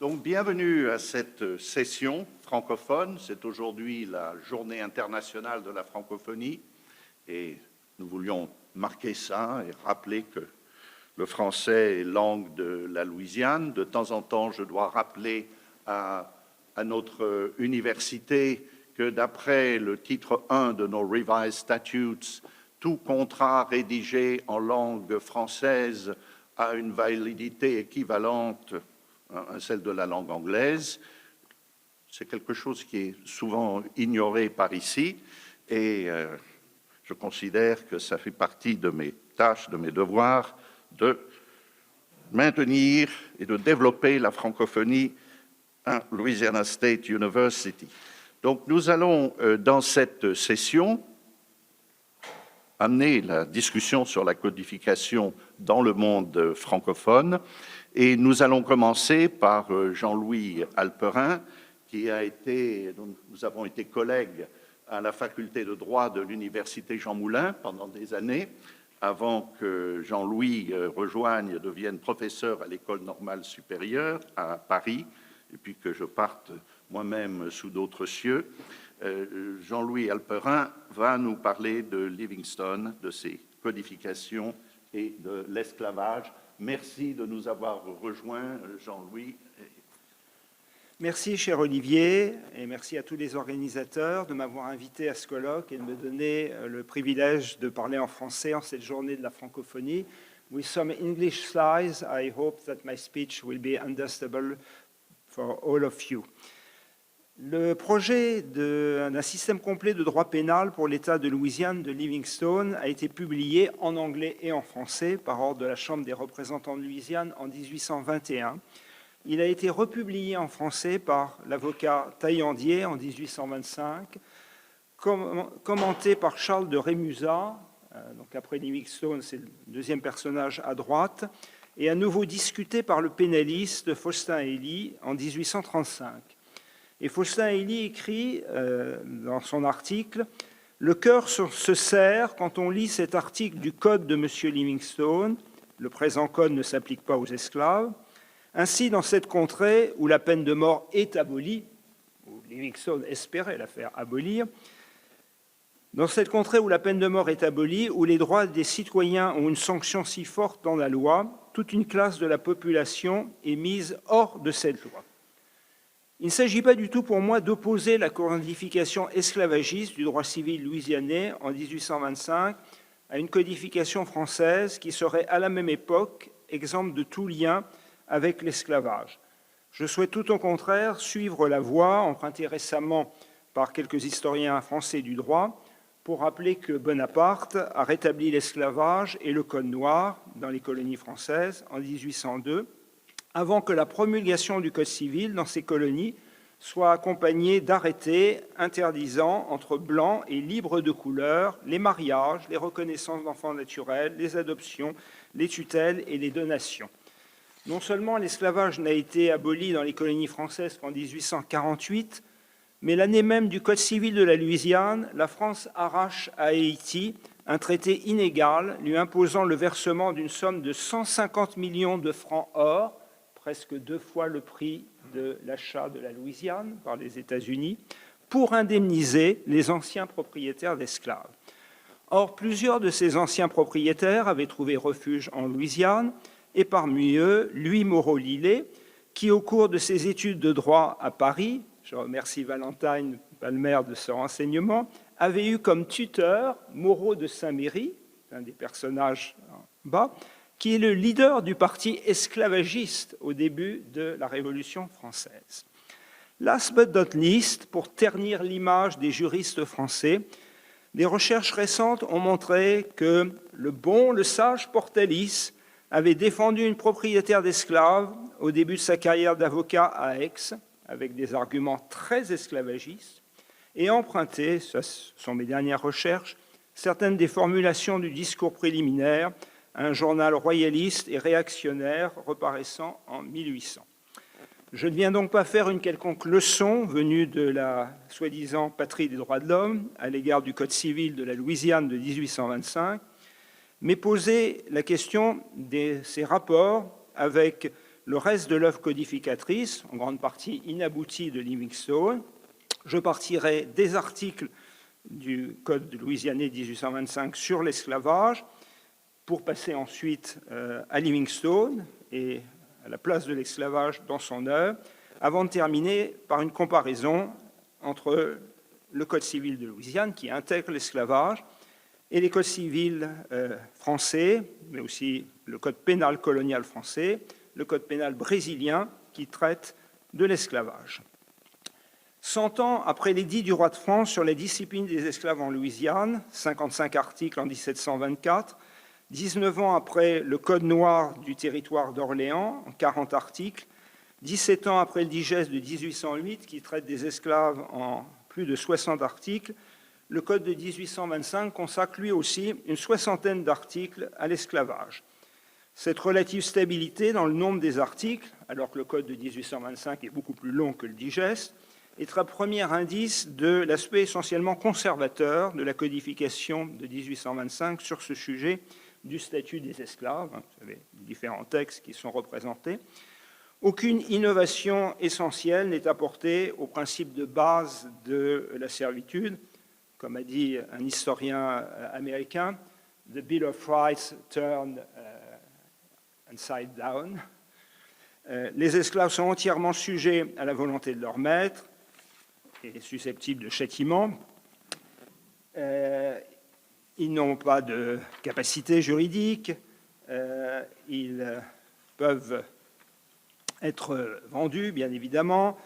Donc, bienvenue à cette session francophone. C'est aujourd'hui la journée internationale de la francophonie et nous voulions marquer ça et rappeler que le français est langue de la Louisiane. De temps en temps, je dois rappeler à notre université que d'après le titre 1 de nos Revised Statutes, tout contrat rédigé en langue française a une validité équivalente à celle de la langue anglaise. C'est quelque chose qui est souvent ignoré par ici et je considère que ça fait partie de mes tâches, de mes devoirs, de maintenir et de développer la francophonie à Louisiana State University. Donc nous allons, dans cette session, amener la discussion sur la codification dans le monde francophone. Et nous allons commencer par Jean-Louis Alperin, dont nous avons été collègues à la faculté de droit de l'Université Jean Moulin pendant des années, avant que Jean-Louis devienne professeur à l'École normale supérieure à Paris, et puis que je parte moi-même sous d'autres cieux. Jean-Louis Alperin va nous parler de Livingstone, de ses codifications et de l'esclavage. Merci de nous avoir rejoints, Jean-Louis. Merci, cher Olivier, et merci à tous les organisateurs de m'avoir invité à ce colloque et de me donner le privilège de parler en français en cette journée de la francophonie. With some English slides, I hope that my speech will be understandable for all of you. Le projet d'un système complet de droit pénal pour l'État de Louisiane de Livingstone a été publié en anglais et en français par ordre de la Chambre des représentants de Louisiane en 1821. Il a été republié en français par l'avocat Taillandier en 1825, commenté par Charles de Rémusat, donc après Livingstone, c'est le deuxième personnage à droite, et à nouveau discuté par le pénaliste Faustin Hélie en 1835. Et Faustin Hélie écrit dans son article « Le cœur se serre quand on lit cet article du Code de M. Livingstone. Le présent Code ne s'applique pas aux esclaves. Ainsi, dans cette contrée où la peine de mort est abolie, où Livingstone espérait la faire abolir, dans cette contrée où la peine de mort est abolie, où les droits des citoyens ont une sanction si forte dans la loi, toute une classe de la population est mise hors de cette loi. Il ne s'agit pas du tout pour moi d'opposer la codification esclavagiste du droit civil louisianais en 1825 à une codification française qui serait à la même époque exempte de tout lien avec l'esclavage. Je souhaite tout au contraire suivre la voie empruntée récemment par quelques historiens français du droit pour rappeler que Bonaparte a rétabli l'esclavage et le code noir dans les colonies françaises en 1802, avant que la promulgation du Code civil dans ces colonies soit accompagnée d'arrêtés interdisant entre blancs et libres de couleur les mariages, les reconnaissances d'enfants naturels, les adoptions, les tutelles et les donations. Non seulement l'esclavage n'a été aboli dans les colonies françaises qu'en 1848, mais l'année même du Code civil de la Louisiane, la France arrache à Haïti un traité inégal lui imposant le versement d'une somme de 150 millions de francs or, presque 2 fois le prix de l'achat de la Louisiane par les États-Unis, pour indemniser les anciens propriétaires d'esclaves. Or, plusieurs de ces anciens propriétaires avaient trouvé refuge en Louisiane, et parmi eux, Louis Moreau-Lillet, qui, au cours de ses études de droit à Paris, je remercie Valentine Palmer de ce renseignement, avait eu comme tuteur Moreau de Saint-Méry, un des personnages en bas, qui est le leader du parti esclavagiste au début de la Révolution française. Last but not least, pour ternir l'image des juristes français, des recherches récentes ont montré que le sage Portalis avait défendu une propriétaire d'esclaves au début de sa carrière d'avocat à Aix, avec des arguments très esclavagistes, et emprunté, ce sont mes dernières recherches, certaines des formulations du discours préliminaire à un journal royaliste et réactionnaire reparaissant en 1800. Je ne viens donc pas faire une quelconque leçon venue de la soi-disant patrie des droits de l'homme à l'égard du Code civil de la Louisiane de 1825, mais poser la question de ces rapports avec le reste de l'œuvre codificatrice, en grande partie inaboutie de Livingstone. Je partirai des articles du Code louisianais 1825 sur l'esclavage, pour passer ensuite à Livingstone et à la place de l'esclavage dans son œuvre, avant de terminer par une comparaison entre le Code civil de Louisiane, qui intègre l'esclavage, et les codes civils français, mais aussi le Code pénal colonial français, le Code pénal brésilien, qui traite de l'esclavage. 100 ans après l'édit du roi de France sur la discipline des esclaves en Louisiane, 55 articles en 1724, 19 ans après le Code noir du territoire d'Orléans, 40 articles, 17 ans après le digeste de 1808, qui traite des esclaves en plus de 60 articles, le Code de 1825 consacre lui aussi une soixantaine d'articles à l'esclavage. Cette relative stabilité dans le nombre des articles, alors que le Code de 1825 est beaucoup plus long que le digeste, est un premier indice de l'aspect essentiellement conservateur de la codification de 1825 sur ce sujet du statut des esclaves. Vous savez, différents textes qui sont représentés. Aucune innovation essentielle n'est apportée au principe de base de la servitude. Comme a dit un historien américain, « The Bill of Rights turned upside down ». Les esclaves sont entièrement sujets à la volonté de leur maître et susceptibles de châtiment. Ils n'ont pas de capacité juridique, ils peuvent être vendus, bien évidemment,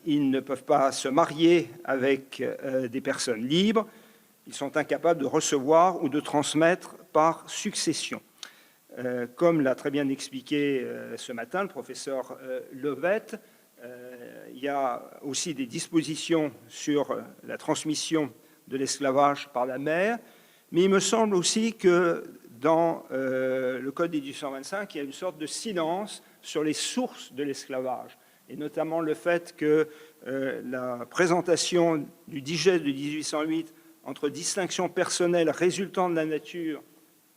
ils ne peuvent pas se marier avec des personnes libres, ils sont incapables de recevoir ou de transmettre par succession. Comme l'a très bien expliqué ce matin le professeur Lovett, il y a aussi des dispositions sur la transmission de l'esclavage par la mère, mais il me semble aussi que dans le Code de 1825, il y a une sorte de silence sur les sources de l'esclavage, et notamment le fait que la présentation du digeste de 1808 entre distinction personnelle résultant de la nature,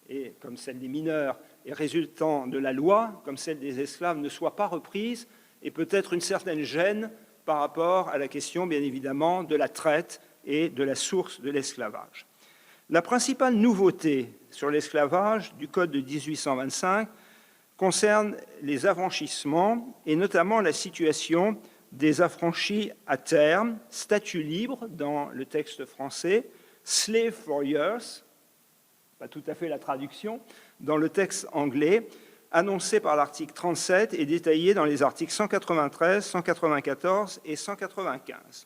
et comme celle des mineurs, et résultant de la loi, comme celle des esclaves, ne soit pas reprise, et peut-être une certaine gêne par rapport à la question, bien évidemment, de la traite et de la source de l'esclavage. La principale nouveauté sur l'esclavage du Code de 1825 concerne les affranchissements et notamment la situation des affranchis à terme, statut libre dans le texte français, slave for years, pas tout à fait la traduction, dans le texte anglais, annoncé par l'article 37 et détaillé dans les articles 193, 194 et 195.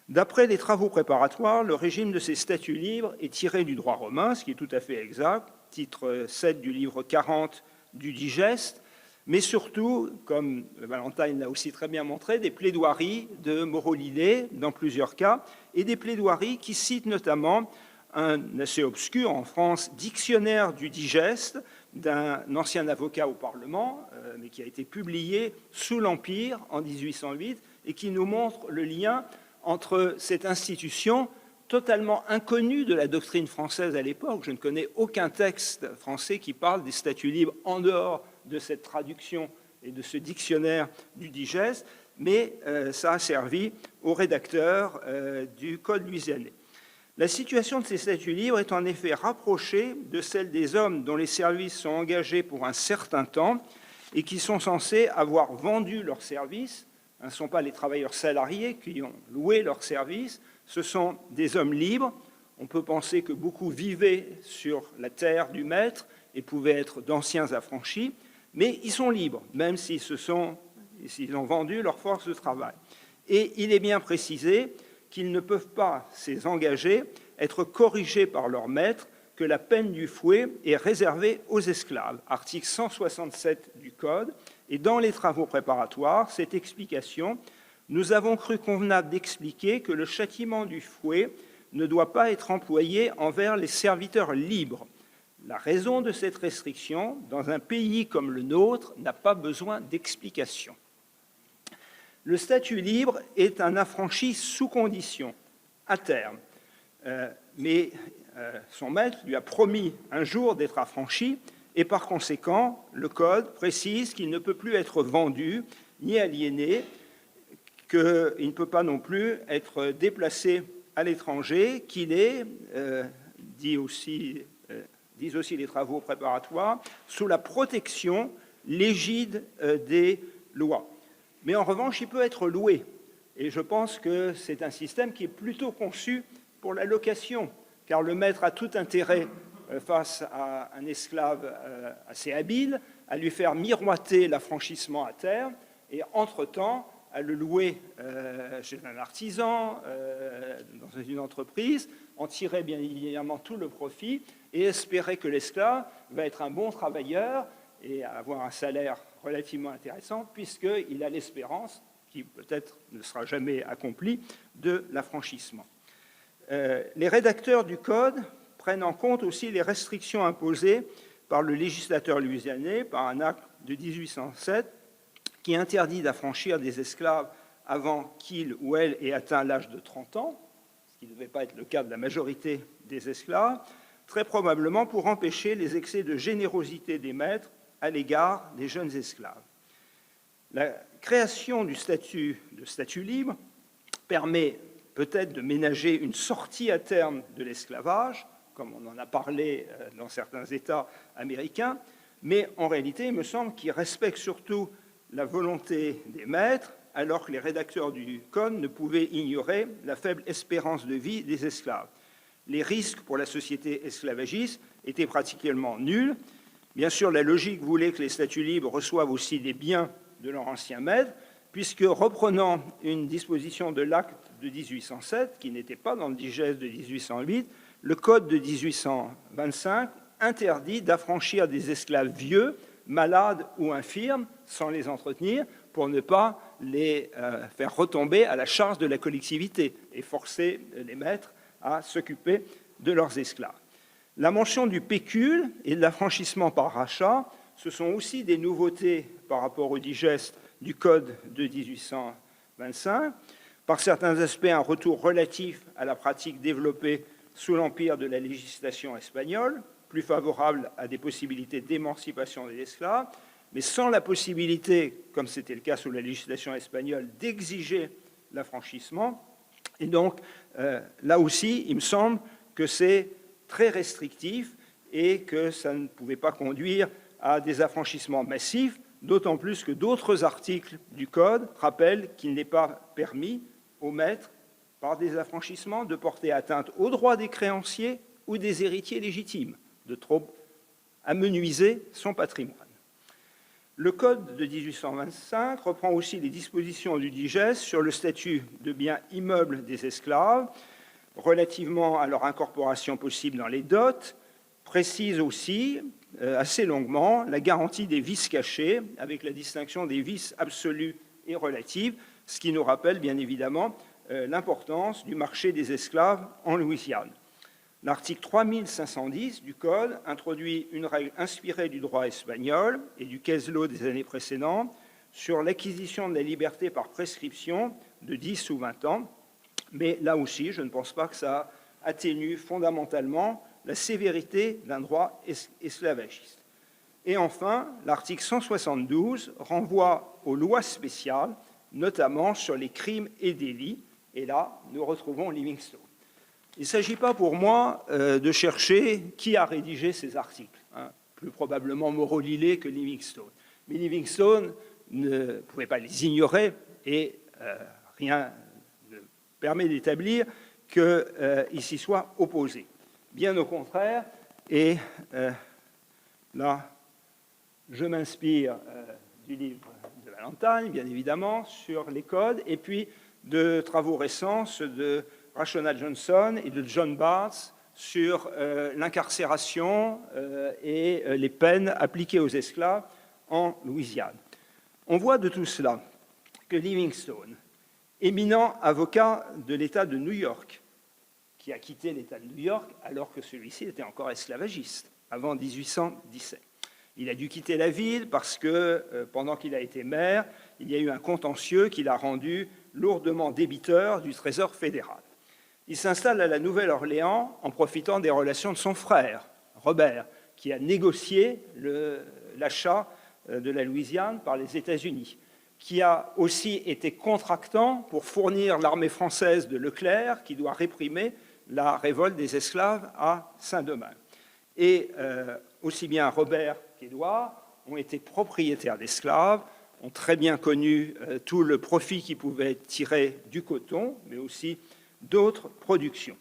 D'après les travaux préparatoires, le régime de ces statuts libres est tiré du droit romain, ce qui est tout à fait exact, titre 7 du livre 40 du digeste, mais surtout, comme Valentine l'a aussi très bien montré, des plaidoiries de Moreau-Lillet dans plusieurs cas, et des plaidoiries qui citent notamment un assez obscur en France dictionnaire du digeste d'un ancien avocat au Parlement, mais qui a été publié sous l'Empire en 1808 et qui nous montre le lien entre cette institution totalement inconnue de la doctrine française à l'époque. Je ne connais aucun texte français qui parle des statuts libres en dehors de cette traduction et de ce dictionnaire du digeste, mais ça a servi aux rédacteurs du Code louisianais. La situation de ces statuts libres est en effet rapprochée de celle des hommes dont les services sont engagés pour un certain temps et qui sont censés avoir vendu leurs services. Ce ne sont pas les travailleurs salariés qui ont loué leurs services, ce sont des hommes libres. On peut penser que beaucoup vivaient sur la terre du maître et pouvaient être d'anciens affranchis, mais ils sont libres, même s'ils ont vendu leur force de travail. Et il est bien précisé qu'ils ne peuvent pas, ces engagés, être corrigés par leur maître, que la peine du fouet est réservée aux esclaves. Article 167 du Code. Et dans les travaux préparatoires, cette explication, nous avons cru convenable d'expliquer que le châtiment du fouet ne doit pas être employé envers les serviteurs libres. La raison de cette restriction, dans un pays comme le nôtre, n'a pas besoin d'explication. Le statut libre est un affranchi sous condition, à terme. Mais son maître lui a promis un jour d'être affranchi, et par conséquent, le Code précise qu'il ne peut plus être vendu ni aliéné, qu'il ne peut pas non plus être déplacé à l'étranger, qu'il est, disent aussi les travaux préparatoires, sous la protection, l'égide des lois. Mais en revanche, il peut être loué. Et je pense que c'est un système qui est plutôt conçu pour la location, car le maître a tout intérêt face à un esclave assez habile, à lui faire miroiter l'affranchissement à terme, et entre-temps, à le louer chez un artisan, dans une entreprise, en tirer bien évidemment tout le profit, et espérer que l'esclave va être un bon travailleur et avoir un salaire relativement intéressant, puisqu'il a l'espérance, qui peut-être ne sera jamais accomplie, de l'affranchissement. Les rédacteurs du Code prennent en compte aussi les restrictions imposées par le législateur louisianais, par un acte de 1807, qui interdit d'affranchir des esclaves avant qu'il ou elle ait atteint l'âge de 30 ans, ce qui ne devait pas être le cas de la majorité des esclaves, très probablement pour empêcher les excès de générosité des maîtres à l'égard des jeunes esclaves. La création du statut libre permet peut-être de ménager une sortie à terme de l'esclavage, comme on en a parlé dans certains États américains, mais en réalité, il me semble qu'il respecte surtout la volonté des maîtres, alors que les rédacteurs du Code ne pouvaient ignorer la faible espérance de vie des esclaves. Les risques pour la société esclavagiste étaient pratiquement nuls. Bien sûr, la logique voulait que les statuts libres reçoivent aussi des biens de leur ancien maître, puisque, reprenant une disposition de l'acte de 1807, qui n'était pas dans le digeste de 1808, le Code de 1825 interdit d'affranchir des esclaves vieux, malades ou infirmes, sans les entretenir, pour ne pas les faire retomber à la charge de la collectivité et forcer les maîtres à s'occuper de leurs esclaves. La mention du pécule et de l'affranchissement par rachat, ce sont aussi des nouveautés par rapport au digeste du Code de 1825. Par certains aspects, un retour relatif à la pratique développée sous l'empire de la législation espagnole, plus favorable à des possibilités d'émancipation des esclaves, mais sans la possibilité, comme c'était le cas sous la législation espagnole, d'exiger l'affranchissement. Et donc, là aussi, il me semble que c'est très restrictif et que ça ne pouvait pas conduire à des affranchissements massifs, d'autant plus que d'autres articles du Code rappellent qu'il n'est pas permis aux maîtres, par des affranchissements, de porter atteinte aux droits des créanciers ou des héritiers légitimes, de trop amenuiser son patrimoine. Le Code de 1825 reprend aussi les dispositions du digeste sur le statut de biens immeubles des esclaves, relativement à leur incorporation possible dans les dots, précise aussi, assez longuement, la garantie des vices cachés, avec la distinction des vices absolus et relatifs, ce qui nous rappelle bien évidemment l'importance du marché des esclaves en Louisiane. L'article 3510 du Code introduit une règle inspirée du droit espagnol et du case law des années précédentes sur l'acquisition de la liberté par prescription de 10 ou 20 ans, mais là aussi, je ne pense pas que ça atténue fondamentalement la sévérité d'un droit esclavagiste. Et enfin, l'article 172 renvoie aux lois spéciales, notamment sur les crimes et délits, et là, nous retrouvons Livingstone. Il ne s'agit pas pour moi de chercher qui a rédigé ces articles, plus probablement Moreau Lillet que Livingstone. Mais Livingstone ne pouvait pas les ignorer et rien ne permet d'établir qu'il s'y soit opposé. Bien au contraire, et là, je m'inspire du livre de Valentine, bien évidemment, sur les codes, et puis de travaux récents, ceux de Rashona Johnson et de John Barnes sur l'incarcération et les peines appliquées aux esclaves en Louisiane. On voit de tout cela que Livingstone, éminent avocat de l'État de New York, qui a quitté l'État de New York alors que celui-ci était encore esclavagiste, avant 1817. Il a dû quitter la ville parce que, pendant qu'il a été maire, il y a eu un contentieux qui l'a rendu lourdement débiteur du Trésor fédéral. Il s'installe à la Nouvelle-Orléans en profitant des relations de son frère, Robert, qui a négocié l'achat de la Louisiane par les États-Unis, qui a aussi été contractant pour fournir l'armée française de Leclerc, qui doit réprimer la révolte des esclaves à Saint-Domingue. Et aussi bien Robert qu'Édouard ont été propriétaires d'esclaves, ont très bien connu tout le profit qu'ils pouvaient tirer du coton, mais aussi d'autres productions.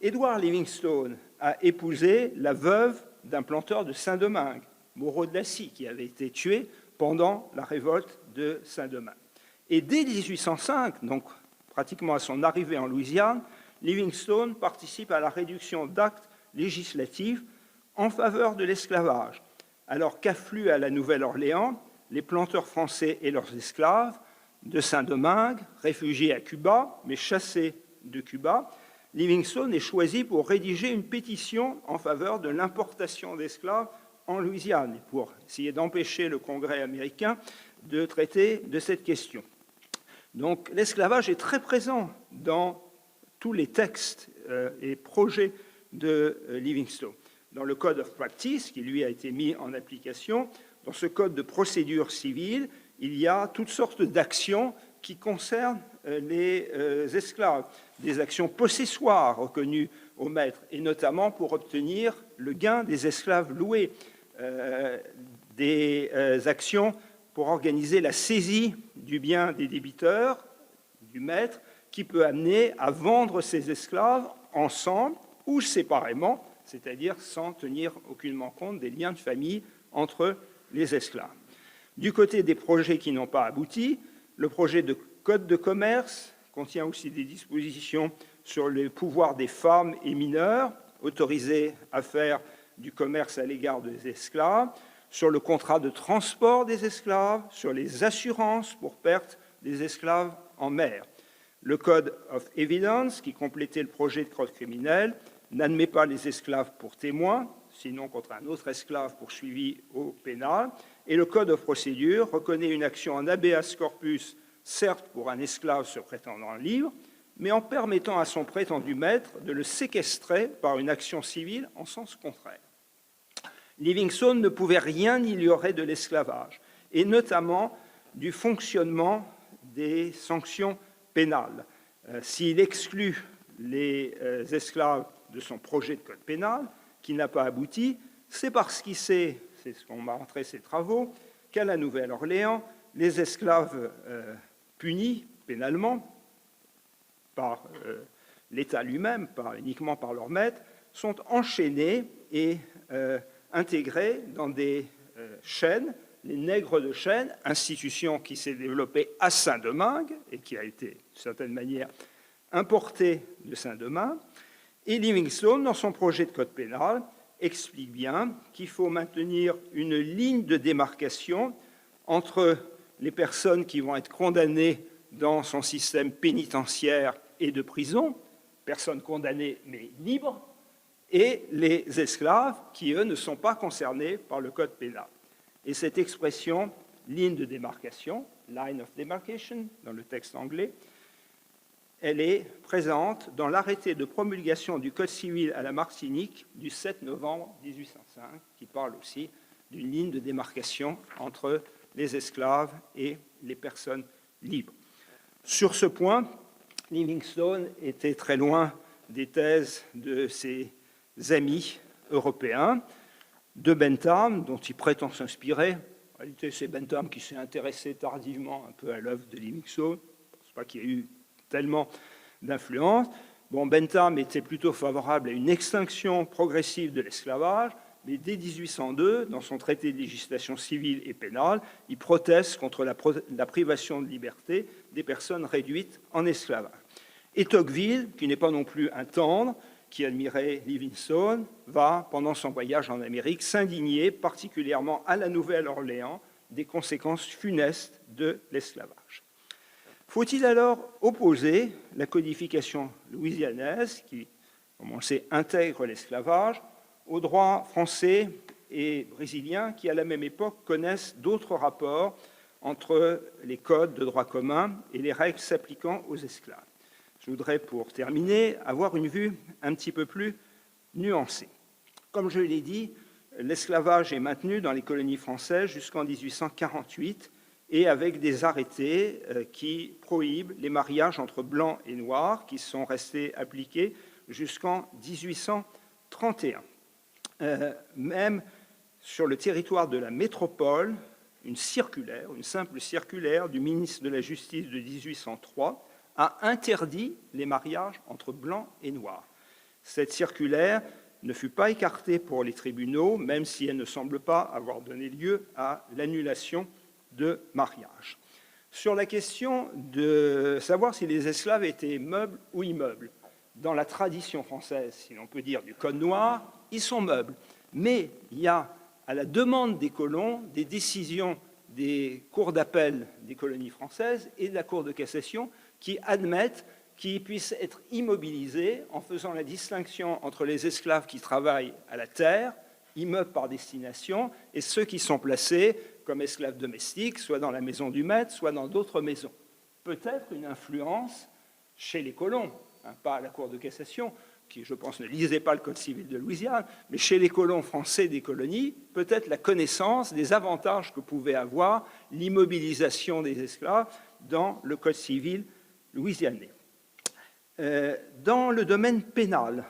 Édouard Livingstone a épousé la veuve d'un planteur de Saint-Domingue, Moreau de Lacy, qui avait été tué pendant la révolte de Saint-Domingue. Et dès 1805, donc pratiquement à son arrivée en Louisiane, Livingstone participe à la réduction d'actes législatifs en faveur de l'esclavage, alors qu'affluent à la Nouvelle-Orléans les planteurs français et leurs esclaves de Saint-Domingue, réfugiés à Cuba, mais chassés de Cuba. Livingstone est choisi pour rédiger une pétition en faveur de l'importation d'esclaves en Louisiane, et pour essayer d'empêcher le Congrès américain de traiter de cette question. Donc l'esclavage est très présent dans tous les textes et projets de Livingstone. Dans le Code of Practice, qui lui a été mis en application, dans ce code de procédure civile, il y a toutes sortes d'actions qui concernent les esclaves, des actions possessoires reconnues au maître, et notamment pour obtenir le gain des esclaves loués, des actions pour organiser la saisie du bien des débiteurs, du maître, qui peut amener à vendre ses esclaves ensemble ou séparément, c'est-à-dire sans tenir aucunement compte des liens de famille entre les esclaves. Du côté des projets qui n'ont pas abouti, le projet de code de commerce contient aussi des dispositions sur le pouvoir des femmes et mineurs autorisés à faire du commerce à l'égard des esclaves, sur le contrat de transport des esclaves, sur les assurances pour perte des esclaves en mer. Le Code of Evidence, qui complétait le projet de code criminel, n'admet pas les esclaves pour témoins, sinon contre un autre esclave poursuivi au pénal. Et le Code of Procédure reconnaît une action en habeas corpus, certes pour un esclave se prétendant libre, mais en permettant à son prétendu maître de le séquestrer par une action civile en sens contraire. Livingstone ne pouvait rien ignorer de l'esclavage, et notamment du fonctionnement des sanctions pénales. S'il exclut les esclaves de son projet de code pénal, qui n'a pas abouti, c'est parce qu'il sait, c'est ce qu'ont montré ses travaux, qu'à la Nouvelle-Orléans, les esclaves punis pénalement par l'État lui-même, uniquement par leur maître, sont enchaînés et intégrés dans des chaînes, les nègres de chêne, institution qui s'est développée à Saint-Domingue et qui a été, d'une certaine manière, importée de Saint-Domingue. Et Livingstone, dans son projet de code pénal, explique bien qu'il faut maintenir une ligne de démarcation entre les personnes qui vont être condamnées dans son système pénitentiaire et de prison, personnes condamnées mais libres, et les esclaves qui, eux, ne sont pas concernés par le code pénal. Et cette expression, ligne de démarcation, line of demarcation, dans le texte anglais, elle est présente dans l'arrêté de promulgation du Code civil à la Martinique du 7 novembre 1805, qui parle aussi d'une ligne de démarcation entre les esclaves et les personnes libres. Sur ce point, Livingstone était très loin des thèses de ses amis européens, de Bentham, dont il prétend s'inspirer. En réalité, c'est Bentham qui s'est intéressé tardivement un peu à l'œuvre de Livingstone. Je ne pense pas qu'il y ait eu tellement d'influence. Bon, Bentham était plutôt favorable à une extinction progressive de l'esclavage, mais dès 1802, dans son traité de législation civile et pénale, il proteste contre la privation de liberté des personnes réduites en esclavage. Et Tocqueville, qui n'est pas non plus un tendre, qui admirait Livingstone, va, pendant son voyage en Amérique, s'indigner particulièrement à la Nouvelle-Orléans des conséquences funestes de l'esclavage. Faut-il alors opposer la codification louisianaise, qui, comme on le sait, intègre l'esclavage, aux droits français et brésiliens qui, à la même époque, connaissent d'autres rapports entre les codes de droit commun et les règles s'appliquant aux esclaves? Je voudrais, pour terminer, avoir une vue un petit peu plus nuancée. Comme je l'ai dit, l'esclavage est maintenu dans les colonies françaises jusqu'en 1848 et avec des arrêtés qui prohibent les mariages entre blancs et noirs qui sont restés appliqués jusqu'en 1831. Même sur le territoire de la métropole, une simple circulaire du ministre de la Justice de 1803 a interdit les mariages entre blancs et noirs. Cette circulaire ne fut pas écartée pour les tribunaux, même si elle ne semble pas avoir donné lieu à l'annulation de mariage. Sur la question de savoir si les esclaves étaient meubles ou immeubles, dans la tradition française, si l'on peut dire, du Code noir, ils sont meubles. Mais il y a, à la demande des colons, des décisions des cours d'appel des colonies françaises et de la Cour de cassation qui admettent qu'ils puissent être immobilisés en faisant la distinction entre les esclaves qui travaillent à la terre, immeubles par destination, et ceux qui sont placés comme esclaves domestiques, soit dans la maison du maître, soit dans d'autres maisons. Peut-être une influence chez les colons, pas à la Cour de cassation, qui, je pense, ne lisait pas le Code civil de Louisiane, mais chez les colons français des colonies, peut-être la connaissance des avantages que pouvait avoir l'immobilisation des esclaves dans le Code civil louisianais. Dans le domaine pénal,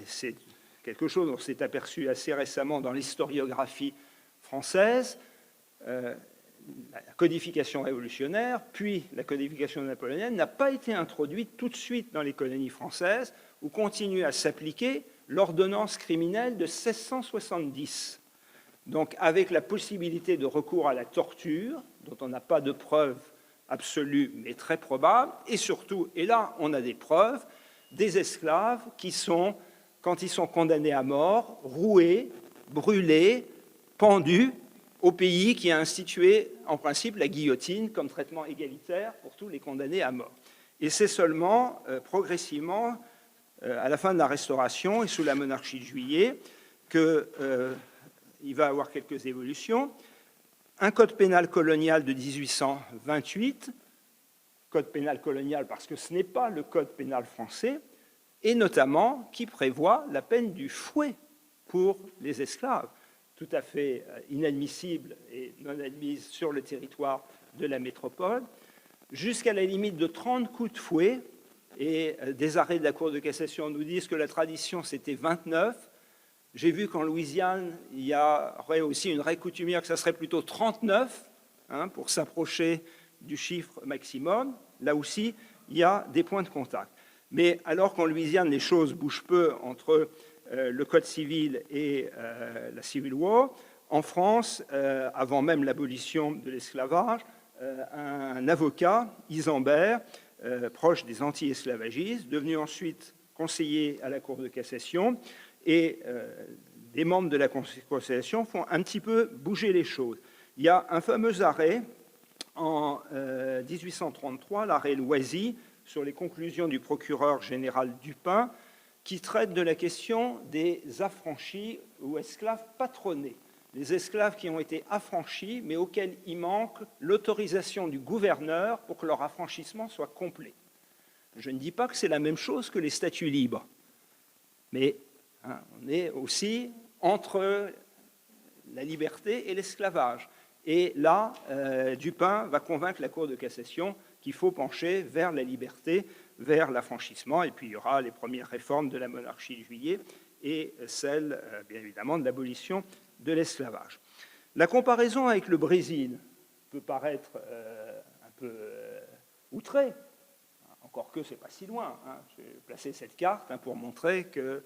c'est quelque chose dont s'est aperçu assez récemment dans l'historiographie française, la codification révolutionnaire, puis la codification napoléonienne, n'a pas été introduite tout de suite dans les colonies françaises, où continue à s'appliquer l'ordonnance criminelle de 1670. Donc, avec la possibilité de recours à la torture, dont on n'a pas de preuves absolues, mais très probables, et surtout, et là on a des preuves, des esclaves qui sont, quand ils sont condamnés à mort, roués, brûlés, pendus, au pays qui a institué en principe la guillotine comme traitement égalitaire pour tous les condamnés à mort. Et c'est seulement progressivement, à la fin de la Restauration et sous la monarchie de Juillet, qu'il va y avoir quelques évolutions. Un code pénal colonial de 1828, code pénal colonial parce que ce n'est pas le code pénal français, et notamment qui prévoit la peine du fouet pour les esclaves, tout à fait inadmissible et non admise sur le territoire de la métropole, jusqu'à la limite de 30 coups de fouet, et des arrêts de la Cour de cassation nous disent que la tradition c'était 29. J'ai vu qu'en Louisiane, il y aurait aussi une règle coutumière que ça serait plutôt 39, pour s'approcher du chiffre maximum. Là aussi, il y a des points de contact. Mais alors qu'en Louisiane, les choses bougent peu entre le Code civil et la Civil War, en France, avant même l'abolition de l'esclavage, un avocat, Isambert, proche des anti-esclavagistes, devenu ensuite conseiller à la Cour de cassation, et des membres de la Cour de cassation font un petit peu bouger les choses. Il y a un fameux arrêt en 1833, l'arrêt Loisy, sur les conclusions du procureur général Dupin, qui traite de la question des affranchis ou esclaves patronnés. Les esclaves qui ont été affranchis, mais auxquels il manque l'autorisation du gouverneur pour que leur affranchissement soit complet. Je ne dis pas que c'est la même chose que les statuts libres, mais on est aussi entre la liberté et l'esclavage. Et là, Dupin va convaincre la Cour de cassation qu'il faut pencher vers la liberté, vers l'affranchissement, et puis il y aura les premières réformes de la monarchie de Juillet et celle, bien évidemment, de l'abolition de l'esclavage. La comparaison avec le Brésil peut paraître un peu outrée, encore que ce n'est pas si loin. J'ai placé cette carte pour montrer que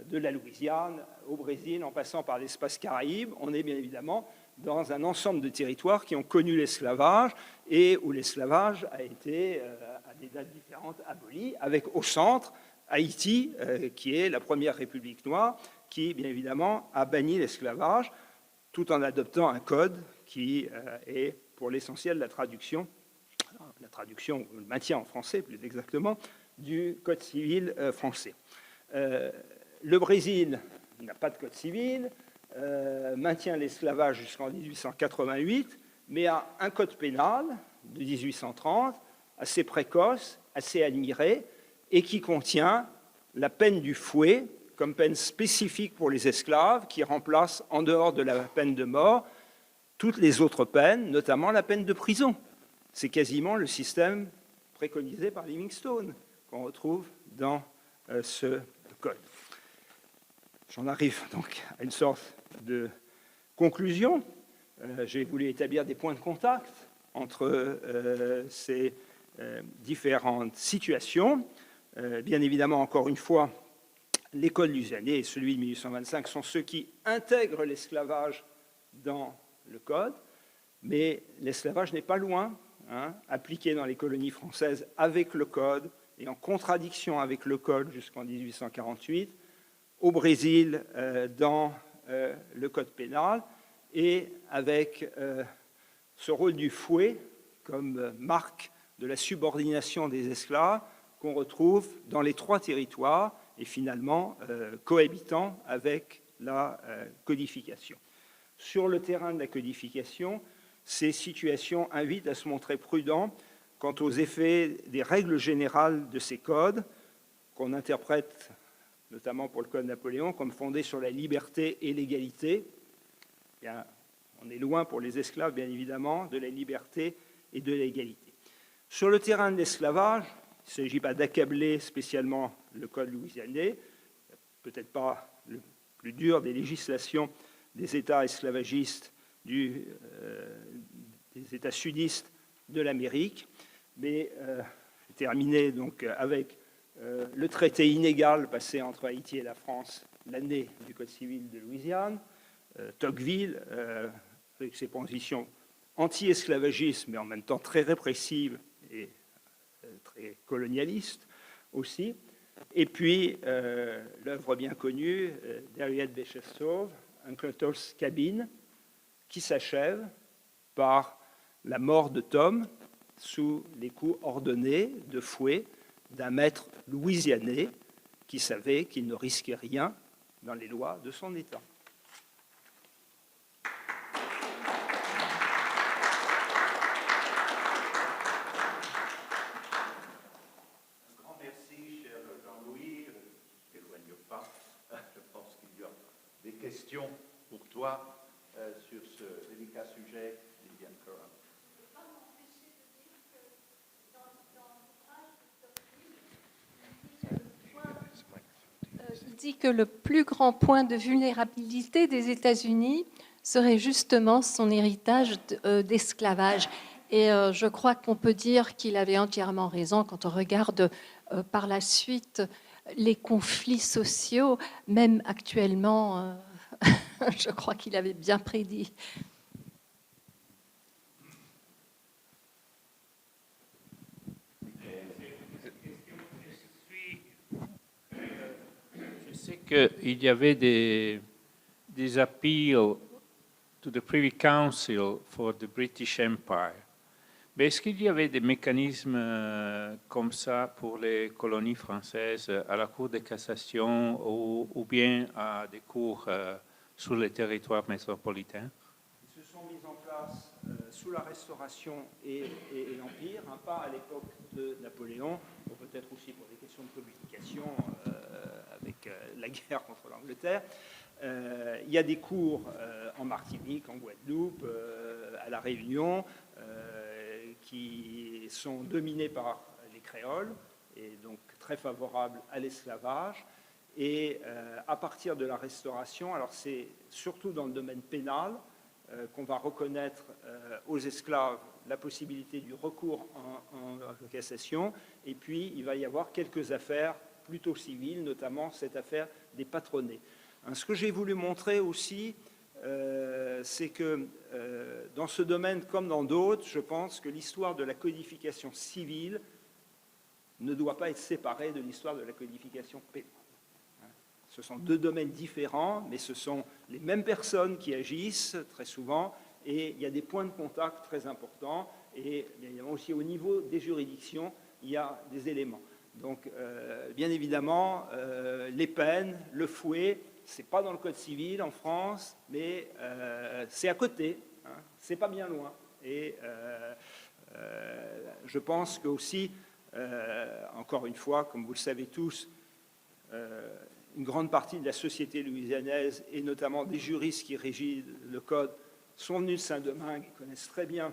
de la Louisiane au Brésil, en passant par l'espace Caraïbe, on est bien évidemment dans un ensemble de territoires qui ont connu l'esclavage et où l'esclavage a été, à des dates différentes, aboli, avec au centre Haïti, qui est la première république noire, qui, bien évidemment, a banni l'esclavage, tout en adoptant un code qui est, pour l'essentiel, la traduction, ou le maintien en français, plus exactement, du Code civil français. Le Brésil n'a pas de Code civil, maintient l'esclavage jusqu'en 1888, mais a un code pénal de 1830, assez précoce, assez admiré, et qui contient la peine du fouet comme peine spécifique pour les esclaves qui remplace, en dehors de la peine de mort, toutes les autres peines, notamment la peine de prison. C'est quasiment le système préconisé par Livingstone qu'on retrouve dans ce code. J'en arrive donc à une sorte de conclusion. J'ai voulu établir des points de contact entre ces différentes situations. Bien évidemment, encore une fois, les codes louisianais et celui de 1825 sont ceux qui intègrent l'esclavage dans le code, mais l'esclavage n'est pas loin, appliqué dans les colonies françaises avec le code et en contradiction avec le code jusqu'en 1848, au Brésil dans le code pénal, et avec ce rôle du fouet comme marque de la subordination des esclaves qu'on retrouve dans les trois territoires et finalement cohabitant avec la codification. Sur le terrain de la codification, ces situations invitent à se montrer prudents quant aux effets des règles générales de ces codes qu'on interprète, notamment pour le Code Napoléon, comme fondés sur la liberté et l'égalité. On est loin pour les esclaves, bien évidemment, de la liberté et de l'égalité. Sur le terrain de l'esclavage, il ne s'agit pas d'accabler spécialement le Code louisianais, peut-être pas le plus dur des législations des États esclavagistes, des États sudistes de l'Amérique, mais j'ai terminé donc avec le traité inégal passé entre Haïti et la France l'année du Code civil de Louisiane, Tocqueville, avec ses positions anti-esclavagistes, mais en même temps très répressives et très colonialistes aussi. Et puis, l'œuvre bien connue d'Harriet Beecher Stowe, Uncle's Cabin, qui s'achève par la mort de Tom sous les coups ordonnés de fouet d'un maître louisianais qui savait qu'il ne risquait rien dans les lois de son État. Un grand merci, cher Jean-Louis. Ne t'éloigne pas. Je pense qu'il y a des questions pour toi sur ce délicat sujet, Liliane Curran. Il dit que le plus grand point de vulnérabilité des États-Unis serait justement son héritage d'esclavage. Et je crois qu'on peut dire qu'il avait entièrement raison quand on regarde par la suite les conflits sociaux, même actuellement, je crois qu'il avait bien prédit. Qu'il y avait des appeals to the Privy Council for the British Empire. Mais est-ce qu'il y avait des mécanismes comme ça pour les colonies françaises à la Cour de cassation ou bien à des cours sur les territoires métropolitains? Ils se sont mis en place sous la Restauration et l'Empire, pas à l'époque de Napoléon, ou peut-être aussi pour des questions de communication avec la guerre contre l'Angleterre. Il y a des cours en Martinique, en Guadeloupe, à La Réunion, qui sont dominés par les créoles et donc très favorables à l'esclavage. Et à partir de la Restauration, alors c'est surtout dans le domaine pénal qu'on va reconnaître aux esclaves la possibilité du recours en cassation. Et puis, il va y avoir quelques affaires plutôt civiles, notamment cette affaire des patronnés. Ce que j'ai voulu montrer aussi, c'est que dans ce domaine comme dans d'autres, je pense que l'histoire de la codification civile ne doit pas être séparée de l'histoire de la codification pénale. Ce sont deux domaines différents, mais ce sont les mêmes personnes qui agissent très souvent, et il y a des points de contact très importants, et bien évidemment aussi au niveau des juridictions, il y a des éléments. Donc, bien évidemment, les peines, le fouet, ce n'est pas dans le Code civil en France, mais c'est à côté, c'est pas bien loin. Et je pense que aussi, encore une fois, comme vous le savez tous, une grande partie de la société louisianaise, et notamment des juristes qui régissent le code, sont venus de Saint-Domingue et connaissent très bien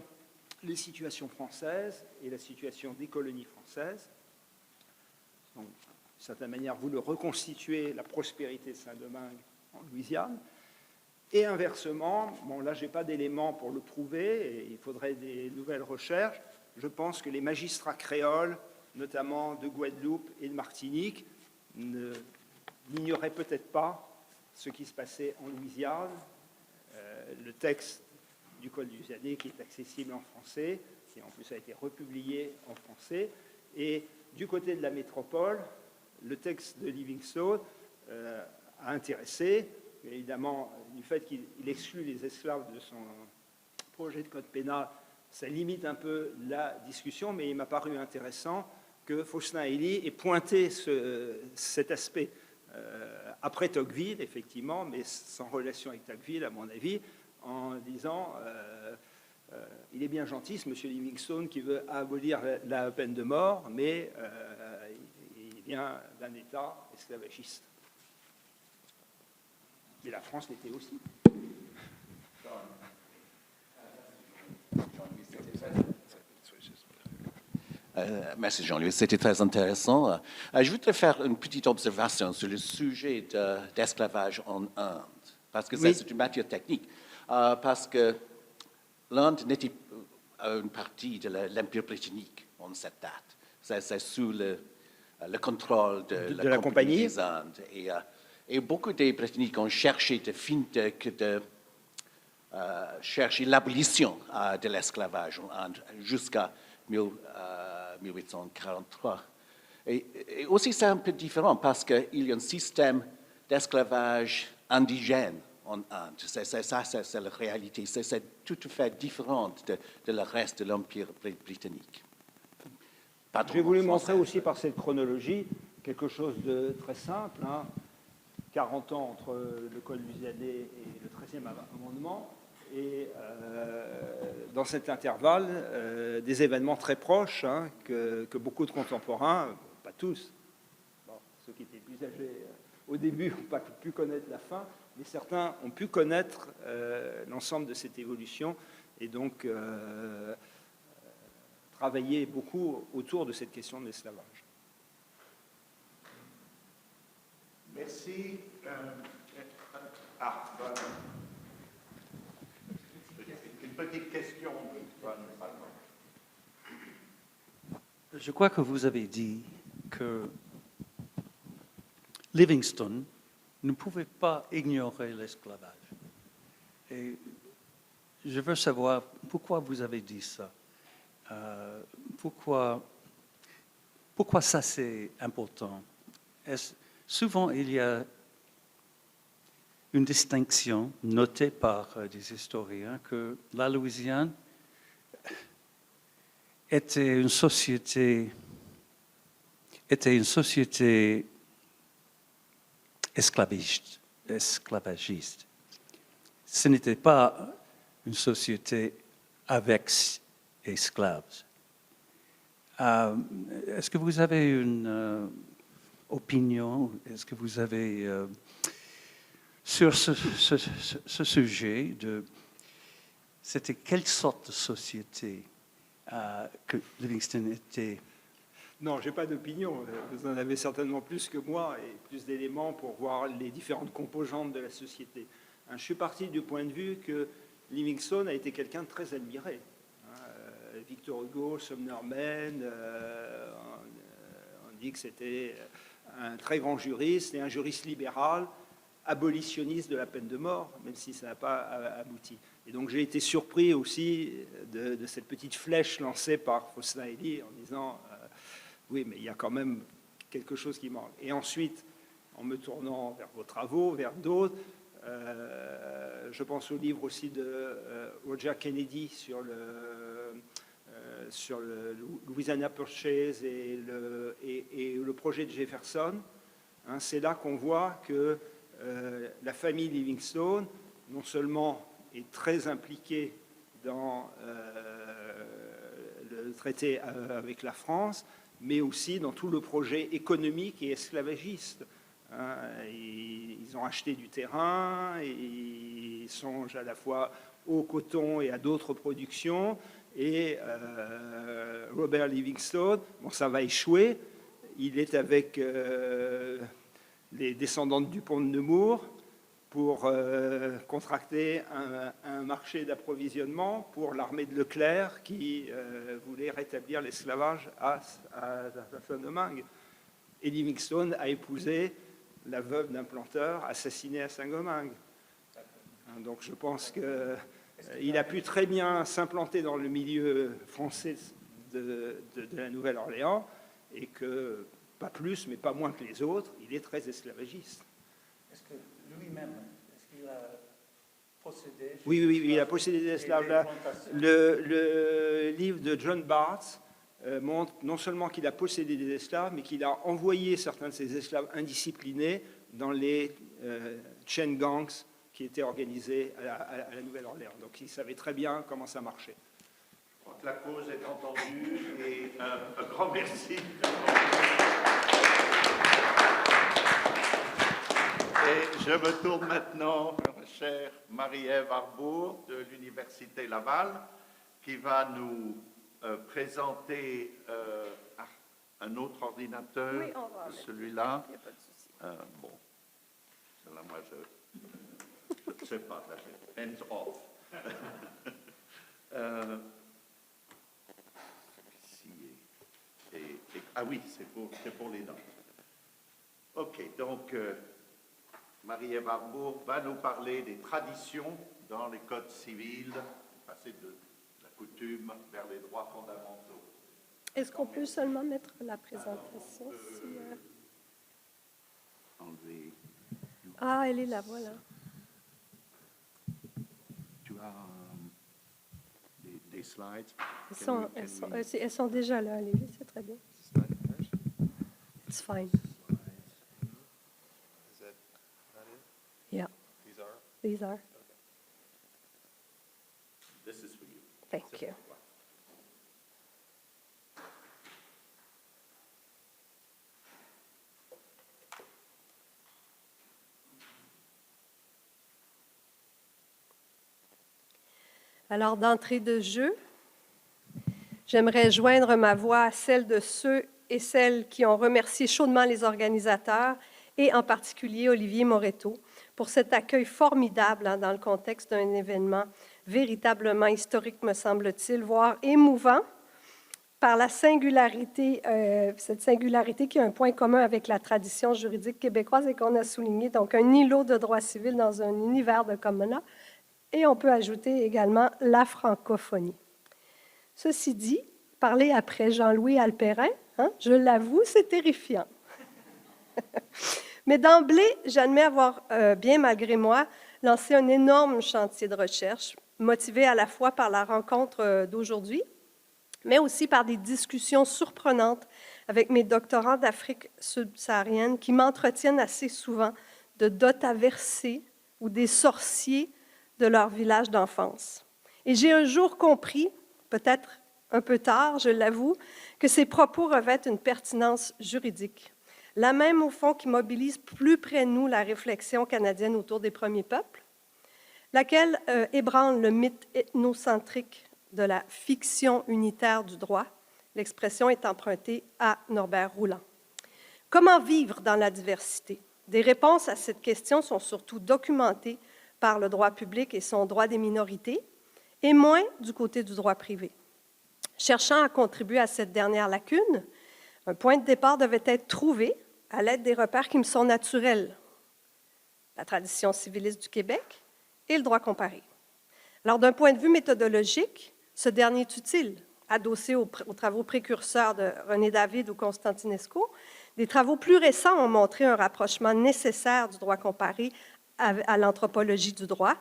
les situations françaises et la situation des colonies françaises. Donc, d'une certaine manière, voulu reconstituer la prospérité de Saint-Domingue en Louisiane. Et inversement, bon là, je n'ai pas d'éléments pour le prouver, et il faudrait des nouvelles recherches. Je pense que les magistrats créoles, notamment de Guadeloupe et de Martinique, n'ignoraient peut-être pas ce qui se passait en Louisiane. Le texte du Code louisianais qui est accessible en français, qui en plus a été republié en français. Et du côté de la métropole, le texte de Livingstone a intéressé, évidemment, du fait qu'il exclut les esclaves de son projet de code pénal, ça limite un peu la discussion, mais il m'a paru intéressant que Faustin-Hélie ait pointé cet aspect après Tocqueville, effectivement, mais sans relation avec Tocqueville, à mon avis, en disant il est bien gentil, ce monsieur Livingstone, qui veut abolir la peine de mort, mais il vient d'un État esclavagiste. Mais la France l'était aussi. Merci Jean-Louis, c'était très intéressant. Je voudrais faire une petite observation sur le sujet d'esclavage en Inde, parce que oui. C'est une matière technique, parce que l'Inde n'était une partie de l'Empire britannique en cette date. C'est sous le contrôle de la Compagnie des Indes. Et beaucoup des Britanniques ont cherché de chercher l'abolition de l'esclavage en Inde jusqu'à 1843. Et aussi, c'est un peu différent parce qu'il y a un système d'esclavage indigène en Inde. C'est la réalité. C'est tout à fait différent de le reste de l'Empire britannique. J'ai voulu montrer aussi par cette chronologie quelque chose de très simple. 40 ans entre le Code louisianais et le 13e amendement. Et dans cet intervalle, des événements très proches que beaucoup de contemporains, pas tous, bon, ceux qui étaient plus âgés au début n'ont pas pu connaître la fin, mais certains ont pu connaître l'ensemble de cette évolution et donc travailler beaucoup autour de cette question de l'esclavage. Merci. Une petite question. Je crois que vous avez dit que Livingstone ne pouvait pas ignorer l'esclavage. Et je veux savoir pourquoi vous avez dit ça. Pourquoi ça c'est important? Souvent, il y a une distinction notée par des historiens que la Louisiane était une société esclavagiste. Ce n'était pas une société avec esclaves. Est-ce que vous avez une opinion, est-ce que vous avez sur ce sujet c'était quelle sorte de société que Livingstone était? Non, je n'ai pas d'opinion. Vous en avez certainement plus que moi et plus d'éléments pour voir les différentes composantes de la société. Je suis parti du point de vue que Livingstone a été quelqu'un de très admiré. Victor Hugo, Sumner Mehn, on dit que c'était un très grand juriste et un juriste libéral, abolitionniste de la peine de mort, même si ça n'a pas abouti. Et donc j'ai été surpris aussi de cette petite flèche lancée par Faustin-Hélie en disant oui, mais il y a quand même quelque chose qui manque. Et ensuite, en me tournant vers vos travaux, vers d'autres, je pense au livre aussi de Roger Kennedy sur le Louisiana Purchase et le projet de Jefferson. C'est là qu'on voit que la famille Livingstone, non seulement est très impliquée dans le traité avec la France, mais aussi dans tout le projet économique et esclavagiste. hein. Ils ont acheté du terrain, et ils songent à la fois au coton et à d'autres productions. Et Robert Livingstone, bon, ça va échouer. Il est avec les descendants du Dupont de Nemours pour contracter un marché d'approvisionnement pour l'armée de Leclerc qui voulait rétablir l'esclavage à Saint-Domingue. Et Livingstone a épousé la veuve d'un planteur assassiné à Saint-Domingue. Donc je pense qu'il a pu très bien s'implanter dans le milieu français de la Nouvelle-Orléans et que, pas plus, mais pas moins que les autres, il est très esclavagiste. Est-ce que lui-même, est-ce qu'il a possédé... Oui, il a possédé des esclaves. Là. Le livre de John Barth montre non seulement qu'il a possédé des esclaves, mais qu'il a envoyé certains de ces esclaves indisciplinés dans les chain gangs qui étaient organisés à la Nouvelle-Orléans. Donc il savait très bien comment ça marchait. Je crois que la cause est entendue et un grand merci. Et je me tourne maintenant vers la chère Marie-Ève Arbour de l'Université Laval qui va nous présenter un autre ordinateur, oui, on va celui-là. Il n'y a pas de souci. Bon, celle-là, moi, je ne sais pas, là, j'ai hands off. Ah oui, c'est pour les dents. OK, donc Marie-Ève Arbour va nous parler des traditions dans les codes civils, passer de la coutume vers les droits fondamentaux. Est-ce qu'on peut seulement mettre la présentation Enlever. Ah, elle est là, voilà. Tu as des slides? Elles sont déjà là, allez, c'est très bien. It's fine. Yeah. These are. This is for you. Thank you. Alors, d'entrée de jeu, j'aimerais joindre ma voix à celle de ceux et celles qui ont remercié chaudement les organisateurs et en particulier Olivier Moretto pour cet accueil formidable dans le contexte d'un événement véritablement historique, me semble-t-il, voire émouvant par la singularité, cette singularité qui a un point commun avec la tradition juridique québécoise et qu'on a souligné, donc un îlot de droit civil dans un univers de common law. Et on peut ajouter également la francophonie. Ceci dit, parler après Jean-Louis Halpérin, je l'avoue, c'est terrifiant. Mais d'emblée, j'admets avoir, bien malgré moi, lancé un énorme chantier de recherche, motivé à la fois par la rencontre d'aujourd'hui, mais aussi par des discussions surprenantes avec mes doctorants d'Afrique subsaharienne qui m'entretiennent assez souvent de dots à verser ou des sorciers de leur village d'enfance. Et j'ai un jour compris, peut-être un peu tard, je l'avoue, que ces propos revêtent une pertinence juridique, la même au fond qui mobilise plus près de nous la réflexion canadienne autour des premiers peuples, laquelle ébranle le mythe ethnocentrique de la fiction unitaire du droit. L'expression est empruntée à Norbert Rouland. Comment vivre dans la diversité? Des réponses à cette question sont surtout documentées par le droit public et son droit des minorités, et moins du côté du droit privé. Cherchant à contribuer à cette dernière lacune, un point de départ devait être trouvé à l'aide des repères qui me sont naturels, la tradition civiliste du Québec et le droit comparé. Alors, d'un point de vue méthodologique, ce dernier est utile, adossé aux travaux précurseurs de René David ou Constantinescu. Des travaux plus récents ont montré un rapprochement nécessaire du droit comparé à l'anthropologie du droit,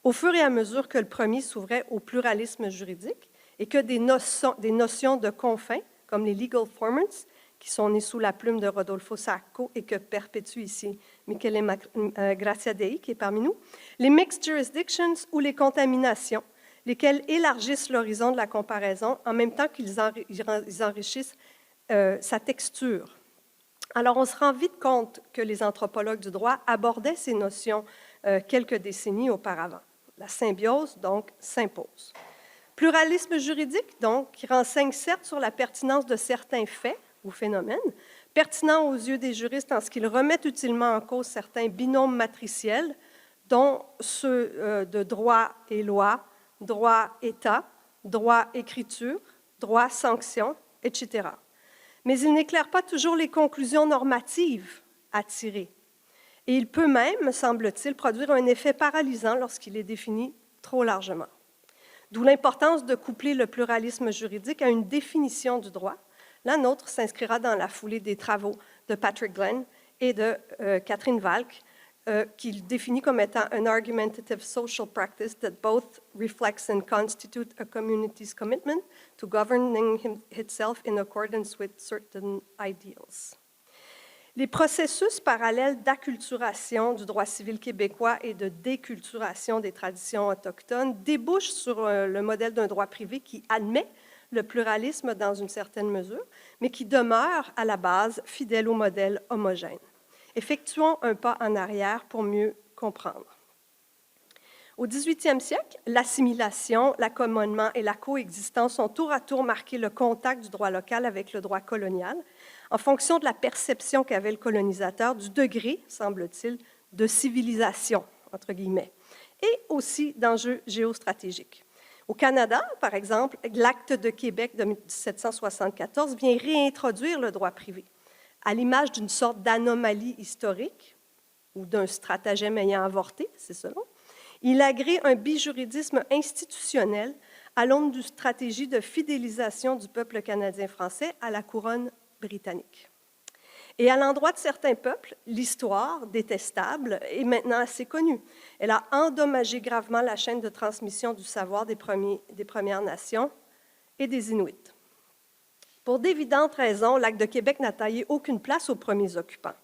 au fur et à mesure que le premier s'ouvrait au pluralisme juridique et que des notions de confins, comme les legal formants, qui sont nées sous la plume de Rodolfo Sacco et que perpétue ici Michele Graziadei, qui est parmi nous, les mixed jurisdictions ou les contaminations, lesquelles élargissent l'horizon de la comparaison en même temps qu'ils enrichissent sa texture. Alors, on se rend vite compte que les anthropologues du droit abordaient ces notions quelques décennies auparavant. La symbiose, donc, s'impose. Pluralisme juridique, donc, qui renseigne certes sur la pertinence de certains faits ou phénomènes, pertinent aux yeux des juristes en ce qu'ils remettent utilement en cause certains binômes matriciels, dont ceux de droit et loi, droit-État, droit-écriture, droit-sanction, etc. Mais il n'éclaire pas toujours les conclusions normatives à tirer. Et il peut même, semble-t-il, produire un effet paralysant lorsqu'il est défini trop largement. D'où l'importance de coupler le pluralisme juridique à une définition du droit. La nôtre s'inscrira dans la foulée des travaux de Patrick Glenn et de Catherine Valk, qu'il définit comme étant « an argumentative social practice that both reflects and constitutes a community's commitment to governing itself in accordance with certain ideals ». Les processus parallèles d'acculturation du droit civil québécois et de déculturation des traditions autochtones débouchent sur le modèle d'un droit privé qui admet le pluralisme dans une certaine mesure, mais qui demeure à la base fidèle au modèle homogène. Effectuons un pas en arrière pour mieux comprendre. Au 18e siècle, l'assimilation, l'accommodement et la coexistence ont tour à tour marqué le contact du droit local avec le droit colonial, en fonction de la perception qu'avait le colonisateur du degré, semble-t-il, de civilisation, entre guillemets, et aussi d'enjeux géostratégiques. Au Canada, par exemple, l'Acte de Québec de 1774 vient réintroduire le droit privé, à l'image d'une sorte d'anomalie historique ou d'un stratagème ayant avorté, c'est selon. Il agrée un bijuridisme institutionnel à l'aune d'une stratégie de fidélisation du peuple canadien-français à la couronne britannique. Et à l'endroit de certains peuples, l'histoire, détestable, est maintenant assez connue. Elle a endommagé gravement la chaîne de transmission du savoir des Premières Nations et des Inuits. Pour d'évidentes raisons, l'Acte de Québec n'a taillé aucune place aux premiers occupants.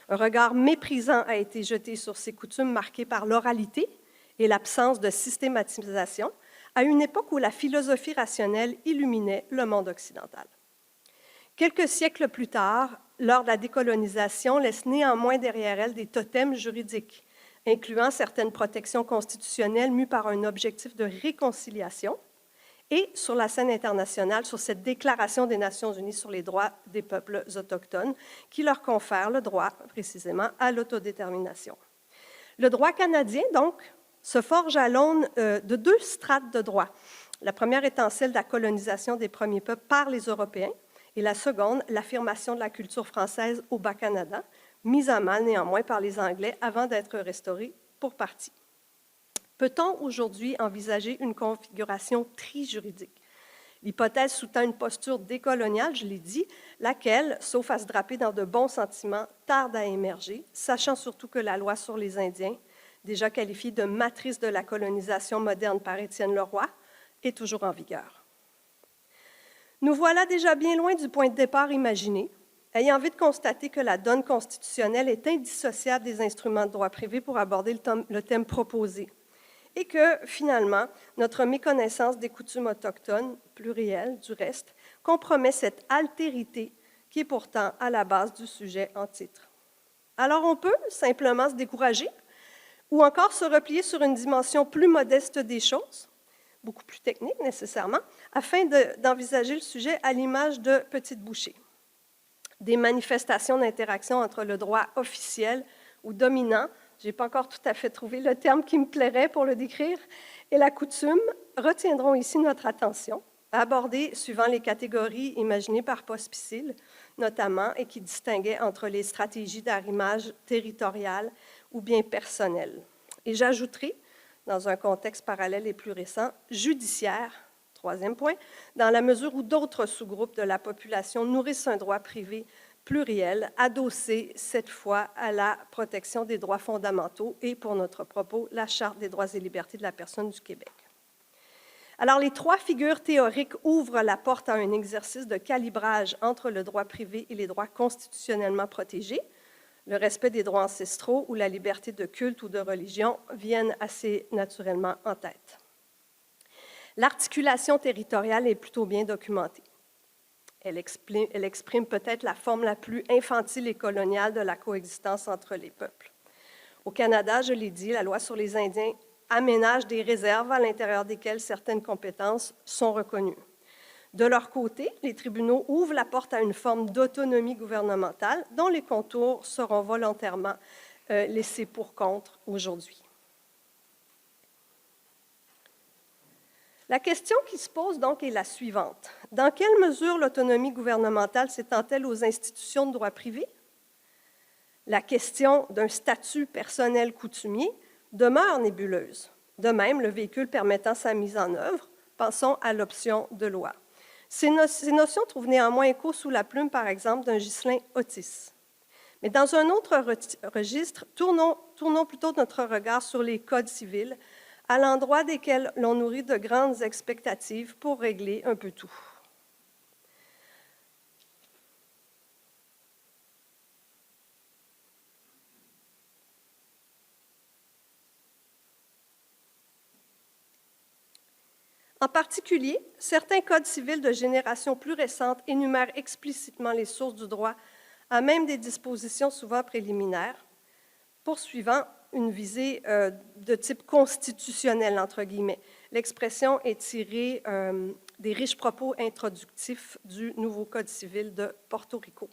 Un regard méprisant a été jeté sur ces coutumes marquées par l'oralité et l'absence de systématisation, à une époque où la philosophie rationnelle illuminait le monde occidental. Quelques siècles plus tard, lors de la décolonisation, laisse néanmoins derrière elle des totems juridiques, incluant certaines protections constitutionnelles mues par un objectif de réconciliation, et sur la scène internationale, sur cette Déclaration des Nations unies sur les droits des peuples autochtones, qui leur confère le droit, précisément, à l'autodétermination. Le droit canadien, donc, se forge à l'aune de deux strates de droit. La première étant celle de la colonisation des premiers peuples par les Européens, et la seconde, l'affirmation de la culture française au Bas-Canada, mise à mal néanmoins par les Anglais avant d'être restaurée pour partie. Peut-on aujourd'hui envisager une configuration trijuridique? L'hypothèse sous-tend une posture décoloniale, je l'ai dit, laquelle, sauf à se draper dans de bons sentiments, tarde à émerger, sachant surtout que la loi sur les Indiens, déjà qualifiée de matrice de la colonisation moderne par Étienne Leroy, est toujours en vigueur. Nous voilà déjà bien loin du point de départ imaginé, ayant vite constaté que la donne constitutionnelle est indissociable des instruments de droit privé pour aborder le thème proposé, et que, finalement, notre méconnaissance des coutumes autochtones, plurielles du reste, compromet cette altérité qui est pourtant à la base du sujet en titre. Alors on peut simplement se décourager ou encore se replier sur une dimension plus modeste des choses, beaucoup plus technique nécessairement, afin d'envisager le sujet à l'image de petites bouchées. Des manifestations d'interaction entre le droit officiel ou dominant, je n'ai pas encore tout à fait trouvé le terme qui me plairait pour le décrire, et la coutume retiendront ici notre attention, abordée suivant les catégories imaginées par Pospisil, notamment, et qui distinguaient entre les stratégies d'arrimage territorial ou bien personnel. Et j'ajouterai, dans un contexte parallèle et plus récent, judiciaire, troisième point, dans la mesure où d'autres sous-groupes de la population nourrissent un droit privé pluriel, adossé cette fois à la protection des droits fondamentaux et, pour notre propos, la Charte des droits et libertés de la personne du Québec. Alors, les trois figures théoriques ouvrent la porte à un exercice de calibrage entre le droit privé et les droits constitutionnellement protégés. Le respect des droits ancestraux ou la liberté de culte ou de religion viennent assez naturellement en tête. L'articulation territoriale est plutôt bien documentée. Elle exprime peut-être la forme la plus infantile et coloniale de la coexistence entre les peuples. Au Canada, je l'ai dit, la loi sur les Indiens aménage des réserves à l'intérieur desquelles certaines compétences sont reconnues. De leur côté, les tribunaux ouvrent la porte à une forme d'autonomie gouvernementale dont les contours seront volontairement laissés pour compte aujourd'hui. La question qui se pose donc est la suivante. Dans quelle mesure l'autonomie gouvernementale s'étend-elle aux institutions de droit privé? La question d'un statut personnel coutumier demeure nébuleuse. De même, le véhicule permettant sa mise en œuvre, pensons à l'option de loi. Ces notions trouvent néanmoins écho sous la plume, par exemple, d'un Ghislain Otis. Mais dans un autre registre, tournons plutôt notre regard sur les codes civils, à l'endroit desquels l'on nourrit de grandes expectatives pour régler un peu tout. En particulier, certains codes civils de génération plus récente énumèrent explicitement les sources du droit à même des dispositions souvent préliminaires, poursuivant une visée de type constitutionnel, entre guillemets. L'expression est tirée des riches propos introductifs du nouveau Code civil de Porto Rico.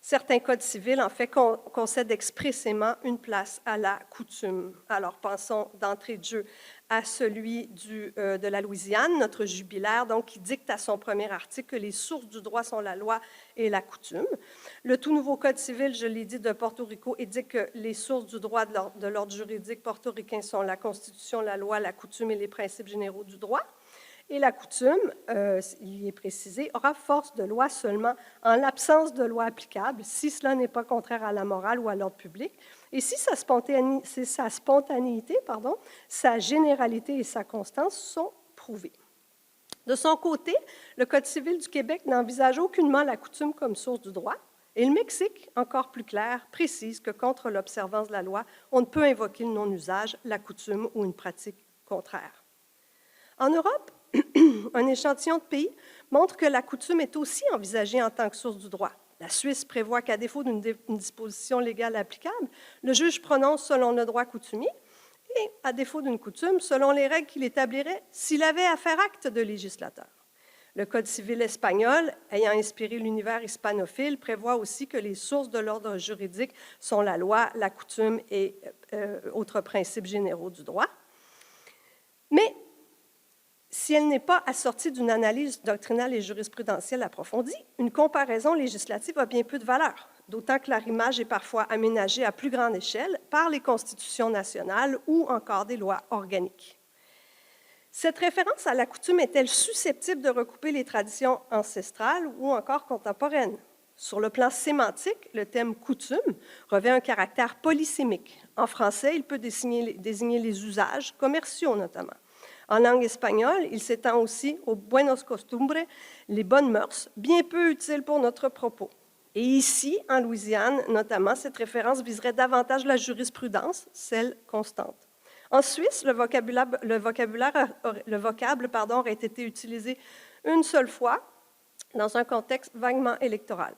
Certains codes civils, en fait, concèdent expressément une place à la coutume. Alors, pensons d'entrée de jeu à celui de la Louisiane, notre jubilaire, donc, qui dicte à son premier article que les sources du droit sont la loi et la coutume. Le tout nouveau Code civil, je l'ai dit, de Porto Rico, indique que les sources du droit de l'ordre juridique portoricain sont la Constitution, la loi, la coutume et les principes généraux du droit. Et la coutume, il y est précisé, aura force de loi seulement en l'absence de loi applicable, si cela n'est pas contraire à la morale ou à l'ordre public, et si sa spontanéité, sa généralité et sa constance sont prouvées. De son côté, le Code civil du Québec n'envisage aucunement la coutume comme source du droit, et le Mexique, encore plus clair, précise que contre l'observance de la loi, on ne peut invoquer le non-usage, la coutume ou une pratique contraire. En Europe, un échantillon de pays montre que la coutume est aussi envisagée en tant que source du droit. La Suisse prévoit qu'à défaut d'une disposition légale applicable, le juge prononce selon le droit coutumier et, à défaut d'une coutume, selon les règles qu'il établirait s'il avait à faire acte de législateur. Le Code civil espagnol, ayant inspiré l'univers hispanophile, prévoit aussi que les sources de l'ordre juridique sont la loi, la coutume et autres principes généraux du droit. Mais si elle n'est pas assortie d'une analyse doctrinale et jurisprudentielle approfondie, une comparaison législative a bien peu de valeur, d'autant que l'arrimage est parfois aménagé à plus grande échelle par les constitutions nationales ou encore des lois organiques. Cette référence à la coutume est-elle susceptible de recouper les traditions ancestrales ou encore contemporaines? Sur le plan sémantique, le terme « coutume » revêt un caractère polysémique. En français, il peut désigner les usages commerciaux notamment. En langue espagnole, il s'étend aussi aux buenos costumbres, les bonnes mœurs, bien peu utiles pour notre propos. Et ici, en Louisiane notamment, cette référence viserait davantage la jurisprudence, celle constante. En Suisse, le vocable aurait été utilisé une seule fois dans un contexte vaguement électoral.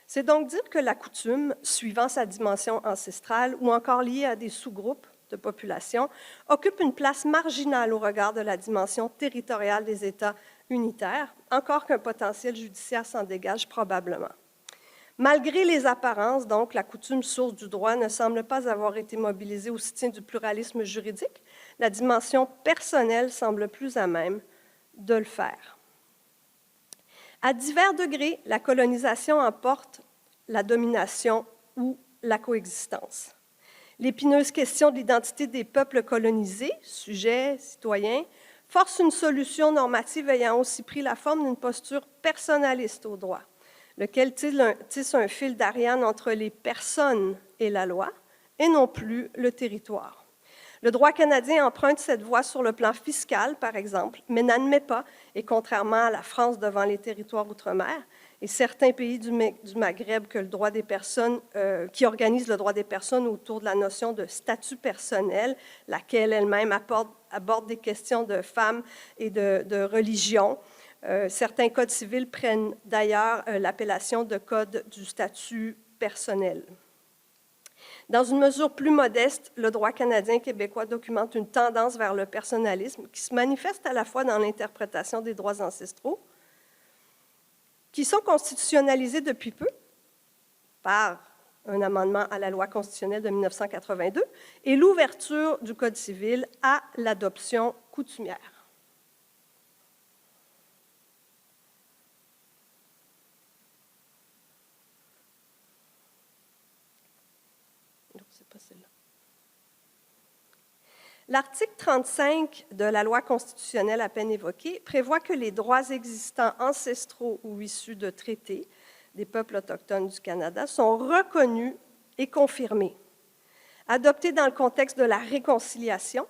C'est donc dire que la coutume, suivant sa dimension ancestrale ou encore liée à des sous-groupes de population, occupe une place marginale au regard de la dimension territoriale des États unitaires, encore qu'un potentiel judiciaire s'en dégage probablement. Malgré les apparences, donc, la coutume source du droit ne semble pas avoir été mobilisée au soutien du pluralisme juridique. La dimension personnelle semble plus à même de le faire. À divers degrés, la colonisation emporte la domination ou la coexistence. L'épineuse question de l'identité des peuples colonisés, sujets, citoyens, force une solution normative ayant aussi pris la forme d'une posture personnaliste au droit, lequel tisse un fil d'Ariane entre les personnes et la loi, et non plus le territoire. Le droit canadien emprunte cette voie sur le plan fiscal, par exemple, mais n'admet pas, et contrairement à la France devant les territoires outre-mer, et certains pays du Maghreb que le droit des personnes, qui organisent le droit des personnes autour de la notion de statut personnel, laquelle elle-même aborde des questions de femmes et de religion, Certains codes civils prennent d'ailleurs l'appellation de code du statut personnel. Dans une mesure plus modeste, le droit canadien et québécois documente une tendance vers le personnalisme qui se manifeste à la fois dans l'interprétation des droits ancestraux, qui sont constitutionnalisés depuis peu par un amendement à la loi constitutionnelle de 1982, et l'ouverture du Code civil à l'adoption coutumière. L'article 35 de la loi constitutionnelle à peine évoquée prévoit que les droits existants ancestraux ou issus de traités des peuples autochtones du Canada sont reconnus et confirmés. Adopté dans le contexte de la réconciliation,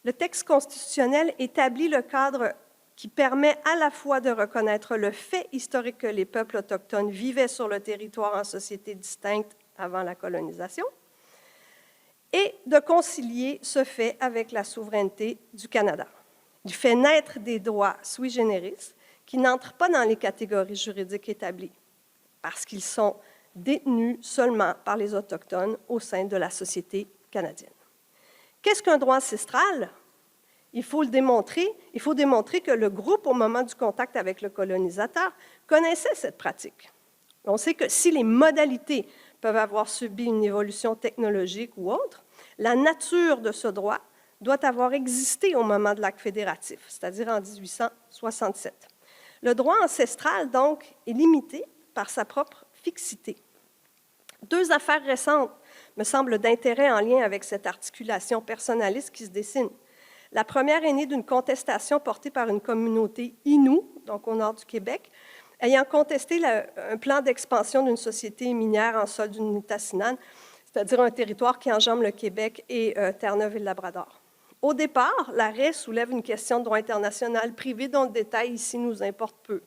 le texte constitutionnel établit le cadre qui permet à la fois de reconnaître le fait historique que les peuples autochtones vivaient sur le territoire en sociétés distinctes avant la colonisation, et de concilier ce fait avec la souveraineté du Canada. Il fait naître des droits sui generis qui n'entrent pas dans les catégories juridiques établies, parce qu'ils sont détenus seulement par les Autochtones au sein de la société canadienne. Qu'est-ce qu'un droit ancestral? Il faut démontrer que le groupe, au moment du contact avec le colonisateur, connaissait cette pratique. On sait que si les modalités peuvent avoir subi une évolution technologique ou autre, la nature de ce droit doit avoir existé au moment de l'acte fédératif, c'est-à-dire en 1867. Le droit ancestral, donc, est limité par sa propre fixité. Deux affaires récentes me semblent d'intérêt en lien avec cette articulation personnaliste qui se dessine. La première est née d'une contestation portée par une communauté Innu, donc au nord du Québec, ayant contesté un plan d'expansion d'une société minière en sol du Nitassinan, c'est-à-dire un territoire qui enjambe le Québec et Terre-Neuve et le Labrador. Au départ, l'arrêt soulève une question de droit international privé dont le détail ici nous importe peu.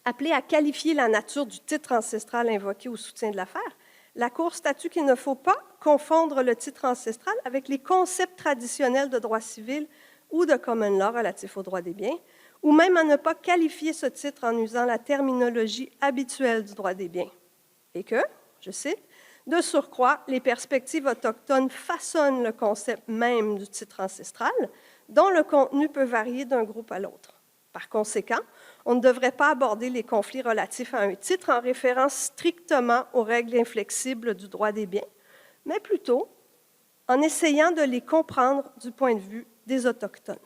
Appelée à qualifier la nature du titre ancestral invoqué au soutien de l'affaire, la Cour statue qu'il ne faut pas confondre le titre ancestral avec les concepts traditionnels de droit civil ou de common law relatifs aux droits des biens, ou même à ne pas qualifier ce titre en usant la terminologie habituelle du droit des biens. Et que, je cite, « De surcroît, les perspectives autochtones façonnent le concept même du titre ancestral, dont le contenu peut varier d'un groupe à l'autre. Par conséquent, on ne devrait pas aborder les conflits relatifs à un titre en référence strictement aux règles inflexibles du droit des biens, mais plutôt en essayant de les comprendre du point de vue des Autochtones. »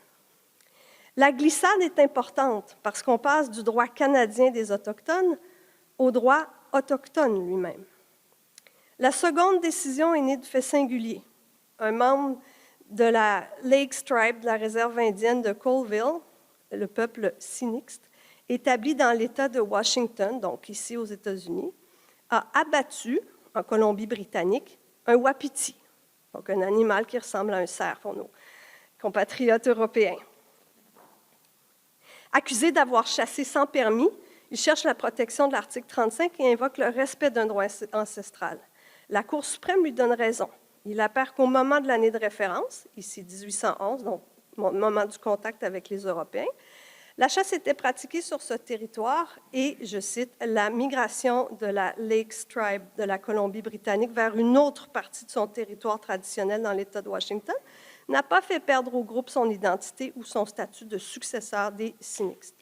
La glissade est importante parce qu'on passe du droit canadien des Autochtones au droit autochtone lui-même. La seconde décision est née de faits singuliers. Un membre de la Lake Tribe de la réserve indienne de Colville, le peuple Sinixte, établi dans l'État de Washington, donc ici aux États-Unis, a abattu, en Colombie-Britannique, un wapiti, donc un animal qui ressemble à un cerf pour nos compatriotes européens. Accusé d'avoir chassé sans permis, il cherche la protection de l'article 35 et invoque le respect d'un droit ancestral. La Cour suprême lui donne raison. Il apparaît qu'au moment de l'année de référence, ici 1811, donc au moment du contact avec les Européens, la chasse était pratiquée sur ce territoire et, je cite, « la migration de la Lake Tribe de la Colombie-Britannique vers une autre partie de son territoire traditionnel dans l'État de Washington n'a pas fait perdre au groupe son identité ou son statut de successeur des Sinixtes. »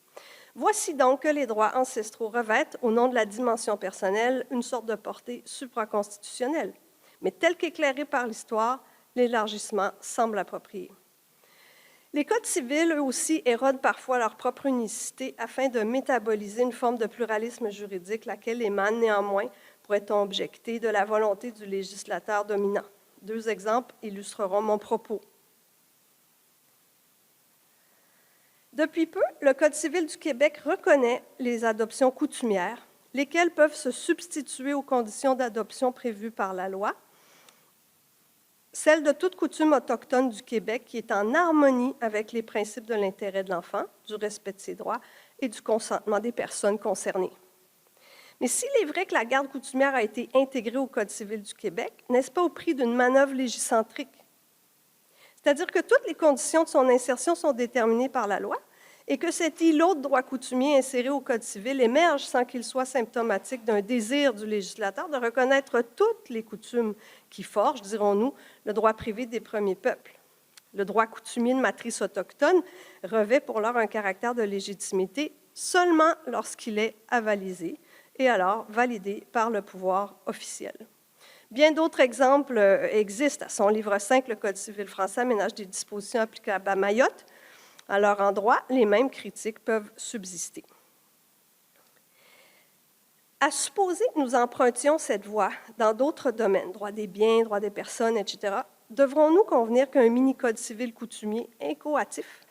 Voici donc que les droits ancestraux revêtent, au nom de la dimension personnelle, une sorte de portée supraconstitutionnelle. Mais tel qu'éclairé par l'histoire, l'élargissement semble approprié. Les codes civils, eux aussi, érodent parfois leur propre unicité afin de métaboliser une forme de pluralisme juridique, laquelle émane néanmoins, pourrait-on objecter, de la volonté du législateur dominant. Deux exemples illustreront mon propos. Depuis peu, le Code civil du Québec reconnaît les adoptions coutumières, lesquelles peuvent se substituer aux conditions d'adoption prévues par la loi, celle de toute coutume autochtone du Québec qui est en harmonie avec les principes de l'intérêt de l'enfant, du respect de ses droits et du consentement des personnes concernées. Mais s'il est vrai que la garde coutumière a été intégrée au Code civil du Québec, n'est-ce pas au prix d'une manœuvre légicentrique? C'est-à-dire que toutes les conditions de son insertion sont déterminées par la loi, et que cet îlot de droit coutumier inséré au Code civil émerge sans qu'il soit symptomatique d'un désir du législateur de reconnaître toutes les coutumes qui forgent, dirons-nous, le droit privé des premiers peuples. Le droit coutumier de matrice autochtone revêt pour lors un caractère de légitimité seulement lorsqu'il est avalisé et alors validé par le pouvoir officiel. Bien d'autres exemples existent. À son livre 5, le Code civil français aménage des dispositions applicables à Mayotte. À leur endroit, les mêmes critiques peuvent subsister. À supposer que nous empruntions cette voie dans d'autres domaines, droit des biens, droit des personnes, etc., devrons-nous convenir qu'un mini-code civil coutumier incoatif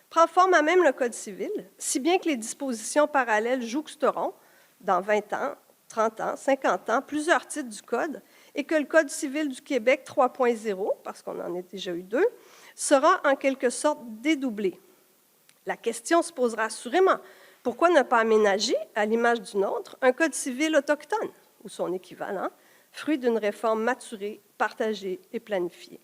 prend forme à même le Code civil, si bien que les dispositions parallèles jouxteront, dans 20 ans, 30 ans, 50 ans, plusieurs titres du Code, et que le Code civil du Québec 3.0, parce qu'on en a déjà eu 2, sera en quelque sorte dédoublé. La question se posera assurément, pourquoi ne pas aménager, à l'image du nôtre, un Code civil autochtone, ou son équivalent, fruit d'une réforme maturée, partagée et planifiée?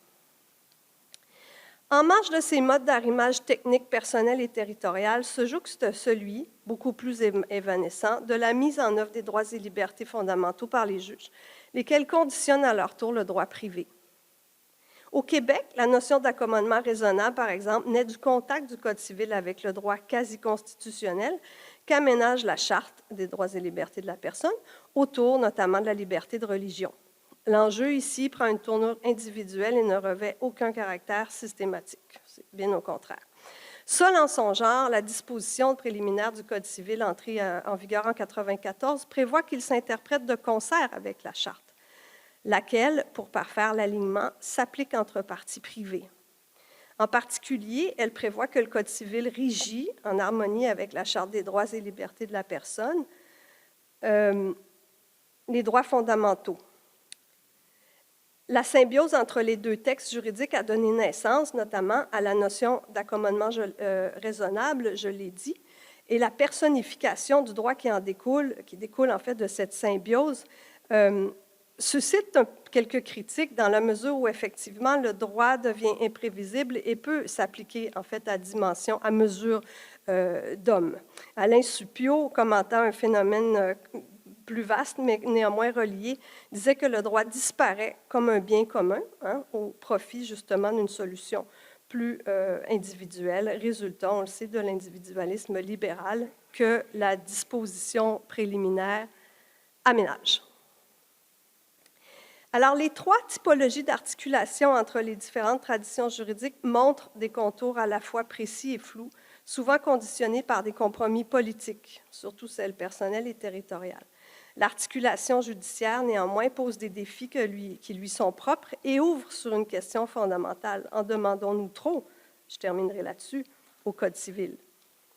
En marge de ces modes d'arrimage technique, personnel et territorial se jouxte celui, beaucoup plus évanescent, de la mise en œuvre des droits et libertés fondamentaux par les juges, lesquels conditionnent à leur tour le droit privé. Au Québec, la notion d'accommodement raisonnable, par exemple, naît du contact du Code civil avec le droit quasi-constitutionnel qu'aménage la Charte des droits et libertés de la personne, autour notamment de la liberté de religion. L'enjeu ici prend une tournure individuelle et ne revêt aucun caractère systématique. C'est bien au contraire. Seule en son genre, la disposition préliminaire du Code civil entrée en vigueur en 1994 prévoit qu'il s'interprète de concert avec la Charte, laquelle, pour parfaire l'alignement, s'applique entre parties privées. En particulier, elle prévoit que le Code civil régit, en harmonie avec la Charte des droits et libertés de la personne, les droits fondamentaux. La symbiose entre les deux textes juridiques a donné naissance, notamment, à la notion d'accommodement raisonnable, je l'ai dit, et la personnification du droit qui découle en fait de cette symbiose, suscite quelques critiques dans la mesure où, effectivement, le droit devient imprévisible et peut s'appliquer, en fait, à mesure d'homme. Alain Suppiot, commentant un phénomène plus vaste, mais néanmoins relié, disait que le droit disparaît comme un bien commun, au profit justement d'une solution plus individuelle, résultant, on le sait, de l'individualisme libéral que la disposition préliminaire aménage. Alors, les trois typologies d'articulation entre les différentes traditions juridiques montrent des contours à la fois précis et flous, souvent conditionnés par des compromis politiques, surtout celles personnelles et territoriales. L'articulation judiciaire, néanmoins, pose des défis qui lui sont propres et ouvre sur une question fondamentale. En demandons-nous trop? Je terminerai là-dessus, au Code civil.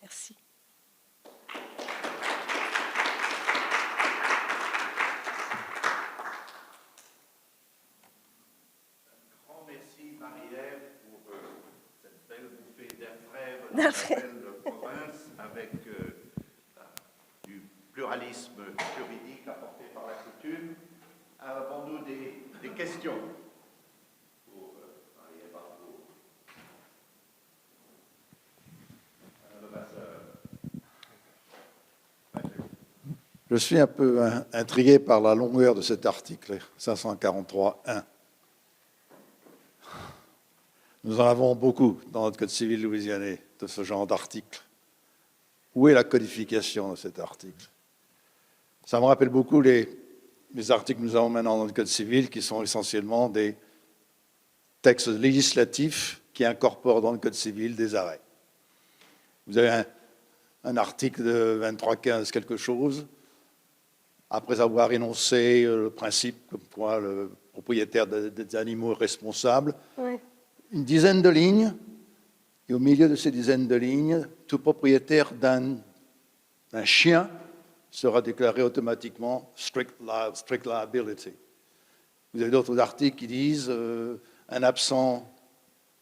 Merci. Un grand merci, Marie-Ève, pour cette belle bouffée d'air frais dans la belle province avec du pluralisme juridique apporté par la coutume. Avons-nous des questions pour Marie-Ève Arbour? Je suis un peu intrigué par la longueur de cet article 543.1. Nous en avons beaucoup dans notre Code civil louisianais de ce genre d'article. Où est la codification de cet article? Ça me rappelle beaucoup les articles que nous avons maintenant dans le Code civil, qui sont essentiellement des textes législatifs qui incorporent dans le Code civil des arrêts. Vous avez un article de 23.15 quelque chose, après avoir énoncé le principe comme quoi le propriétaire des animaux est responsable, oui. Une dizaine de lignes, et au milieu de ces dizaines de lignes, tout propriétaire d'un chien sera déclaré automatiquement strict liability. Vous avez d'autres articles qui disent un absent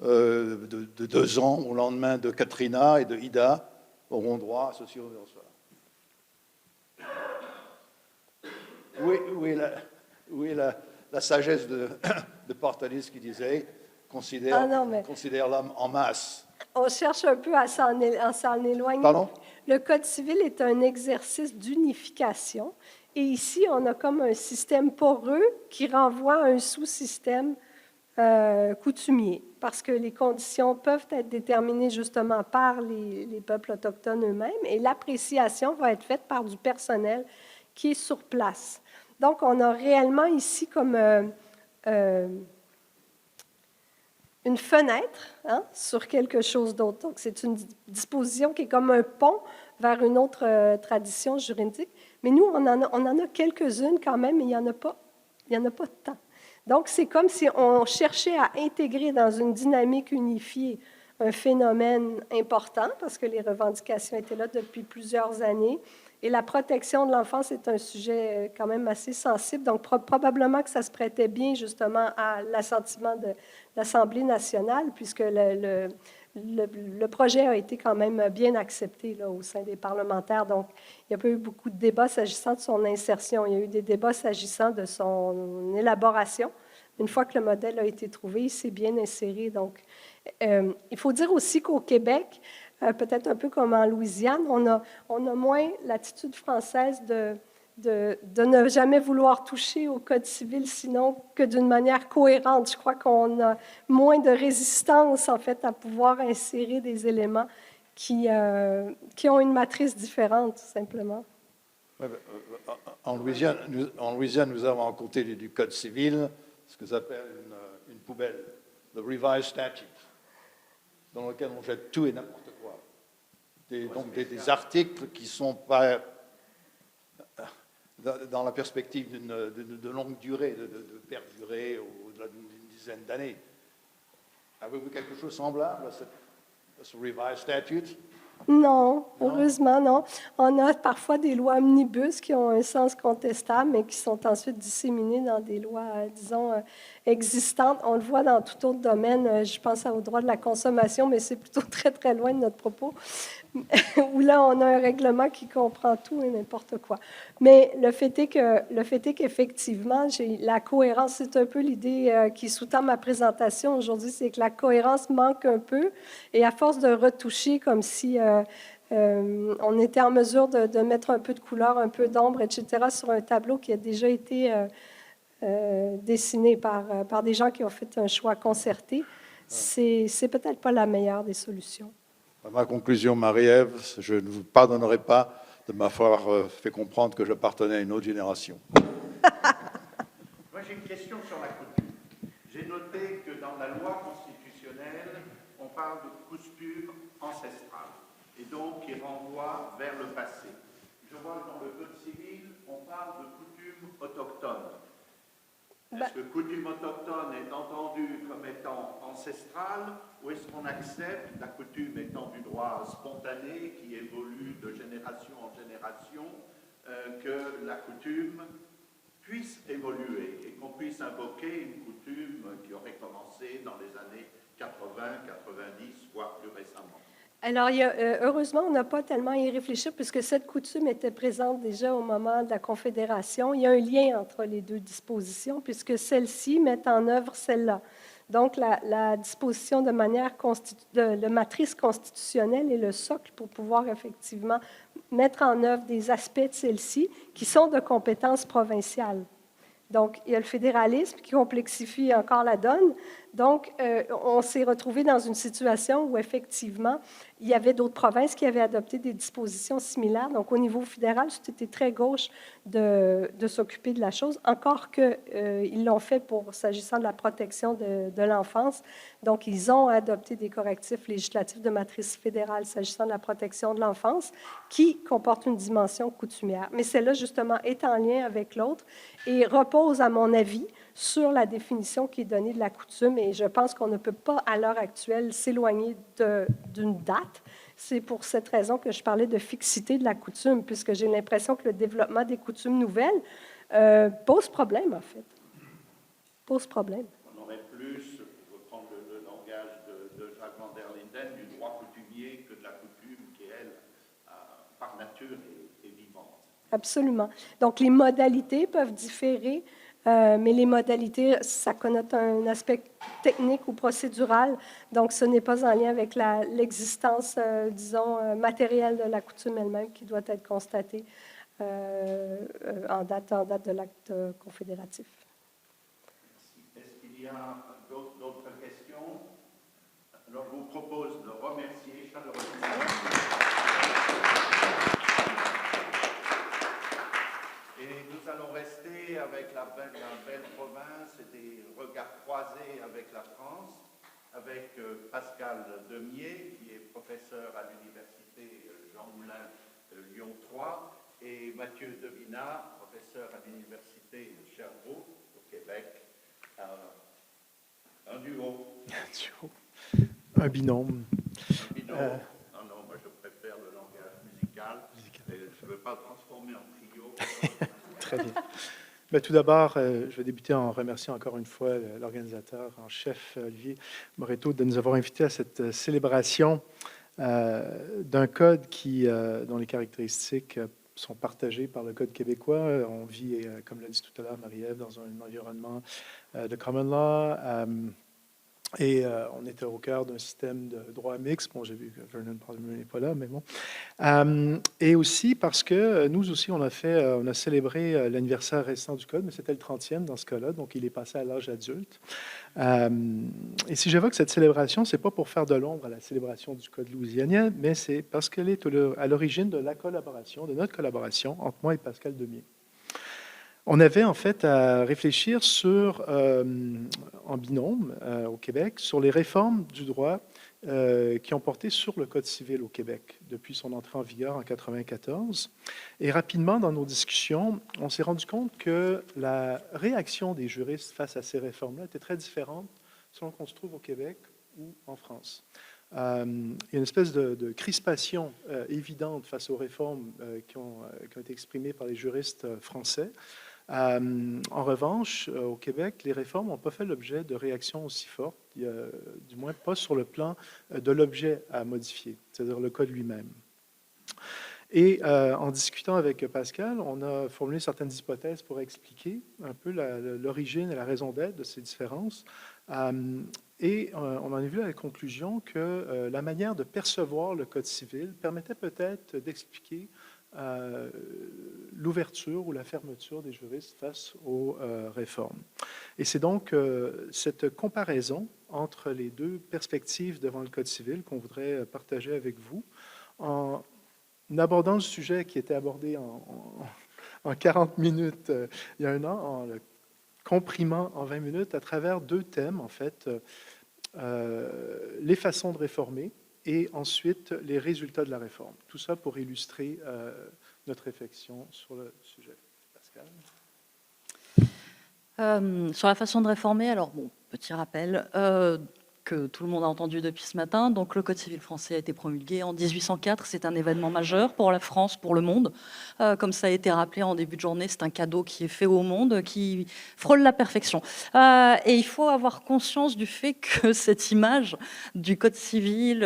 de 2 ans au lendemain de Katrina et de Ida auront droit à ceci ou cela. Où est la sagesse de Portalis qui disait considère l'homme en masse On cherche un peu à s'en éloigner. Pardon? Le Code civil est un exercice d'unification. Et ici, on a comme un système poreux qui renvoie à un sous-système coutumier, parce que les conditions peuvent être déterminées justement par les peuples autochtones eux-mêmes, et l'appréciation va être faite par du personnel qui est sur place. Donc, on a réellement ici comme une fenêtre sur quelque chose d'autre. Donc, c'est une disposition qui est comme un pont vers une autre tradition juridique. Mais nous, on en a quelques-unes quand même, mais il n'y en a pas tant. Donc, c'est comme si on cherchait à intégrer dans une dynamique unifiée un phénomène important, parce que les revendications étaient là depuis plusieurs années. Et la protection de l'enfance est un sujet quand même assez sensible. Donc, probablement que ça se prêtait bien, justement, à l'assentiment de l'Assemblée nationale, puisque le projet a été quand même bien accepté là, au sein des parlementaires. Donc, il n'y a pas eu beaucoup de débats s'agissant de son insertion. Il y a eu des débats s'agissant de son élaboration. Une fois que le modèle a été trouvé, il s'est bien inséré. Donc, il faut dire aussi qu'au Québec, peut-être un peu comme en Louisiane, on a moins l'attitude française de ne jamais vouloir toucher au Code civil, sinon que d'une manière cohérente. Je crois qu'on a moins de résistance, en fait, à pouvoir insérer des éléments qui ont une matrice différente, tout simplement. En Louisiane, nous avons à côté du Code civil ce que s'appelle une poubelle, le Revised Statute, dans lequel on jette tout et n'importe quoi. Donc des articles qui ne sont pas dans la perspective de longue durée, de perdurer au-delà d'une dizaine d'années. Avez-vous quelque chose de semblable à ce Revised Statute? Non, heureusement, non. On a parfois des lois omnibus qui ont un sens contestable, mais qui sont ensuite disséminées dans des lois, disons, existantes. On le voit dans tout autre domaine. Je pense au droit de la consommation, mais c'est plutôt très, très loin de notre propos, où là, on a un règlement qui comprend tout et n'importe quoi. Mais le fait est qu'effectivement, la cohérence, c'est un peu l'idée qui sous-tend ma présentation aujourd'hui, c'est que la cohérence manque un peu, et à force de retoucher comme si on était en mesure de mettre un peu de couleur, un peu d'ombre, etc., sur un tableau qui a déjà été dessiné par des gens qui ont fait un choix concerté, c'est peut-être pas la meilleure des solutions. Ma conclusion, Marie-Ève, je ne vous pardonnerai pas de m'avoir fait comprendre que j'appartenais à une autre génération. Moi, j'ai une question sur la coutume. J'ai noté que dans la loi constitutionnelle, on parle de coutume ancestrale, et donc qui renvoie vers le passé. Je vois que dans le Code civil, on parle de coutume autochtone. Est-ce que coutume autochtone est entendue comme étant ancestrale, ou est-ce qu'on accepte la coutume étant du droit spontané qui évolue de génération en génération, que la coutume puisse évoluer et qu'on puisse invoquer une coutume qui aurait commencé dans les années 80, 90, voire plus récemment? Alors, heureusement, on n'a pas tellement à y réfléchir puisque cette coutume était présente déjà au moment de la Confédération. Il y a un lien entre les deux dispositions puisque celle-ci met en œuvre celle-là. Donc, la disposition de matrice constitutionnelle est le socle pour pouvoir effectivement mettre en œuvre des aspects de celle-ci qui sont de compétences provinciales. Donc, il y a le fédéralisme qui complexifie encore la donne. Donc, on s'est retrouvé dans une situation où, effectivement, il y avait d'autres provinces qui avaient adopté des dispositions similaires. Donc, au niveau fédéral, c'était très gauche de s'occuper de la chose, encore qu'ils l'ont fait s'agissant de la protection de l'enfance. Donc, ils ont adopté des correctifs législatifs de matrice fédérale s'agissant de la protection de l'enfance qui comportent une dimension coutumière. Mais celle-là, justement, est en lien avec l'autre et repose, à mon avis, sur la définition qui est donnée de la coutume. Et je pense qu'on ne peut pas, à l'heure actuelle, s'éloigner d'une date. C'est pour cette raison que je parlais de fixité de la coutume, puisque j'ai l'impression que le développement des coutumes nouvelles pose problème, en fait. Pose problème. On aurait plus, pour reprendre le langage de Jacques van der Linden, du droit coutumier que de la coutume qui, elle, par nature, est vivante. Absolument. Donc, les modalités peuvent différer mais les modalités, ça connote un aspect technique ou procédural, donc ce n'est pas en lien avec l'existence, disons, matérielle de la coutume elle-même qui doit être constatée en date de l'acte confédératif. Est-ce qu'il y a d'autres questions? Alors, je vous propose de remercier chaleureusement. Et nous allons rester avec la belle province et des regards croisés avec la France, avec Pascal Demier, qui est professeur à l'université Jean Moulin Lyon 3, et Mathieu Devinat, professeur à l'université Sherbrooke au Québec. Un duo. Un binôme. Un binôme. Non, moi je préfère le langage musical. Et je ne veux pas le transformer en trio. Très bien. Mais tout d'abord, je vais débuter en remerciant encore une fois l'organisateur en chef, Olivier Moreto, de nous avoir invités à cette célébration d'un code dont les caractéristiques sont partagées par le Code québécois. On vit, comme l'a dit tout à l'heure Marie-Ève, dans un environnement de common law. Et on était au cœur d'un système de droit mixte. Bon, j'ai vu que Vernon Palmer n'est pas là, mais bon. Et aussi parce que nous aussi, on a célébré l'anniversaire récent du Code, mais c'était le 30e dans ce cas-là, donc il est passé à l'âge adulte. Et si j'évoque cette célébration, c'est pas pour faire de l'ombre à la célébration du Code louisianien, mais c'est parce qu'elle est à l'origine de de notre collaboration entre moi et Pascal Demier. On avait en fait à réfléchir en binôme au Québec sur les réformes du droit qui ont porté sur le Code civil au Québec depuis son entrée en vigueur en 1994. Et rapidement, dans nos discussions, on s'est rendu compte que la réaction des juristes face à ces réformes-là était très différente selon qu'on se trouve au Québec ou en France. Il y a une espèce de crispation évidente face aux réformes qui ont été exprimées par les juristes français. En revanche, au Québec, les réformes n'ont pas fait l'objet de réactions aussi fortes, du moins pas sur le plan de l'objet à modifier, c'est-à-dire le code lui-même. Et en discutant avec Pascal, on a formulé certaines hypothèses pour expliquer un peu l'origine et la raison d'être de ces différences. Et on en est venu à la conclusion que la manière de percevoir le Code civil permettait peut-être d'expliquer l'ouverture ou la fermeture des juristes face aux réformes. Et c'est donc cette comparaison entre les deux perspectives devant le Code civil qu'on voudrait partager avec vous en abordant le sujet qui était abordé en 40 minutes il y a un an, en le comprimant en 20 minutes à travers deux thèmes, en fait, les façons de réformer et ensuite les résultats de la réforme. Tout ça pour illustrer notre réflexion sur le sujet. Pascal? Sur la façon de réformer, alors bon, petit rappel que tout le monde a entendu depuis ce matin. Donc le Code civil français a été promulgué en 1804. C'est un événement majeur pour la France, pour le monde. Comme ça a été rappelé en début de journée, c'est un cadeau qui est fait au monde, qui frôle la perfection. Et il faut avoir conscience du fait que cette image du Code civil,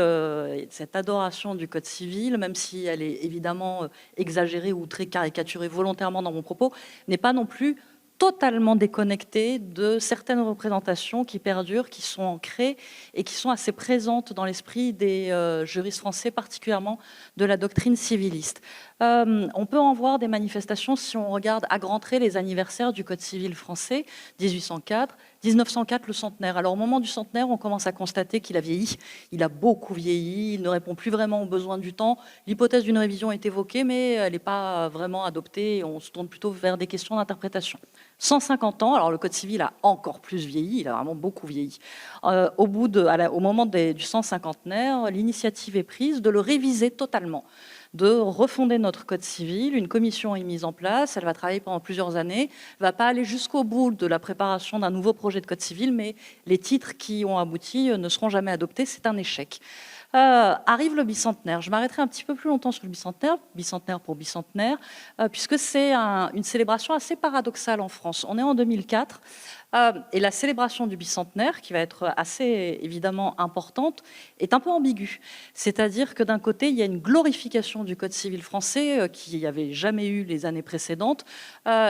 cette adoration du Code civil, même si elle est évidemment exagérée ou très caricaturée volontairement dans mon propos, n'est pas non plus totalement déconnecté de certaines représentations qui perdurent, qui sont ancrées et qui sont assez présentes dans l'esprit des juristes français, particulièrement de la doctrine civiliste. On peut en voir des manifestations si on regarde à grands traits les anniversaires du Code civil français, 1804, 1904, le centenaire. Alors au moment du centenaire, on commence à constater qu'il a vieilli, il a beaucoup vieilli, il ne répond plus vraiment aux besoins du temps. L'hypothèse d'une révision est évoquée, mais elle n'est pas vraiment adoptée, on se tourne plutôt vers des questions d'interprétation. 150 ans, alors le Code civil a encore plus vieilli, il a vraiment beaucoup vieilli. Au moment du 150aire, l'initiative est prise de le réviser totalement, de refonder notre Code civil. Une commission est mise en place, elle va travailler pendant plusieurs années, elle ne va pas aller jusqu'au bout de la préparation d'un nouveau projet de Code civil, mais les titres qui ont abouti ne seront jamais adoptés, c'est un échec. Arrive le bicentenaire. Je m'arrêterai un petit peu plus longtemps sur le bicentenaire pour bicentenaire, puisque c'est une célébration assez paradoxale en France. On est en 2004, Et la célébration du bicentenaire, qui va être assez évidemment importante, est un peu ambiguë. C'est-à-dire que d'un côté, il y a une glorification du Code civil français qui n'y avait jamais eu les années précédentes.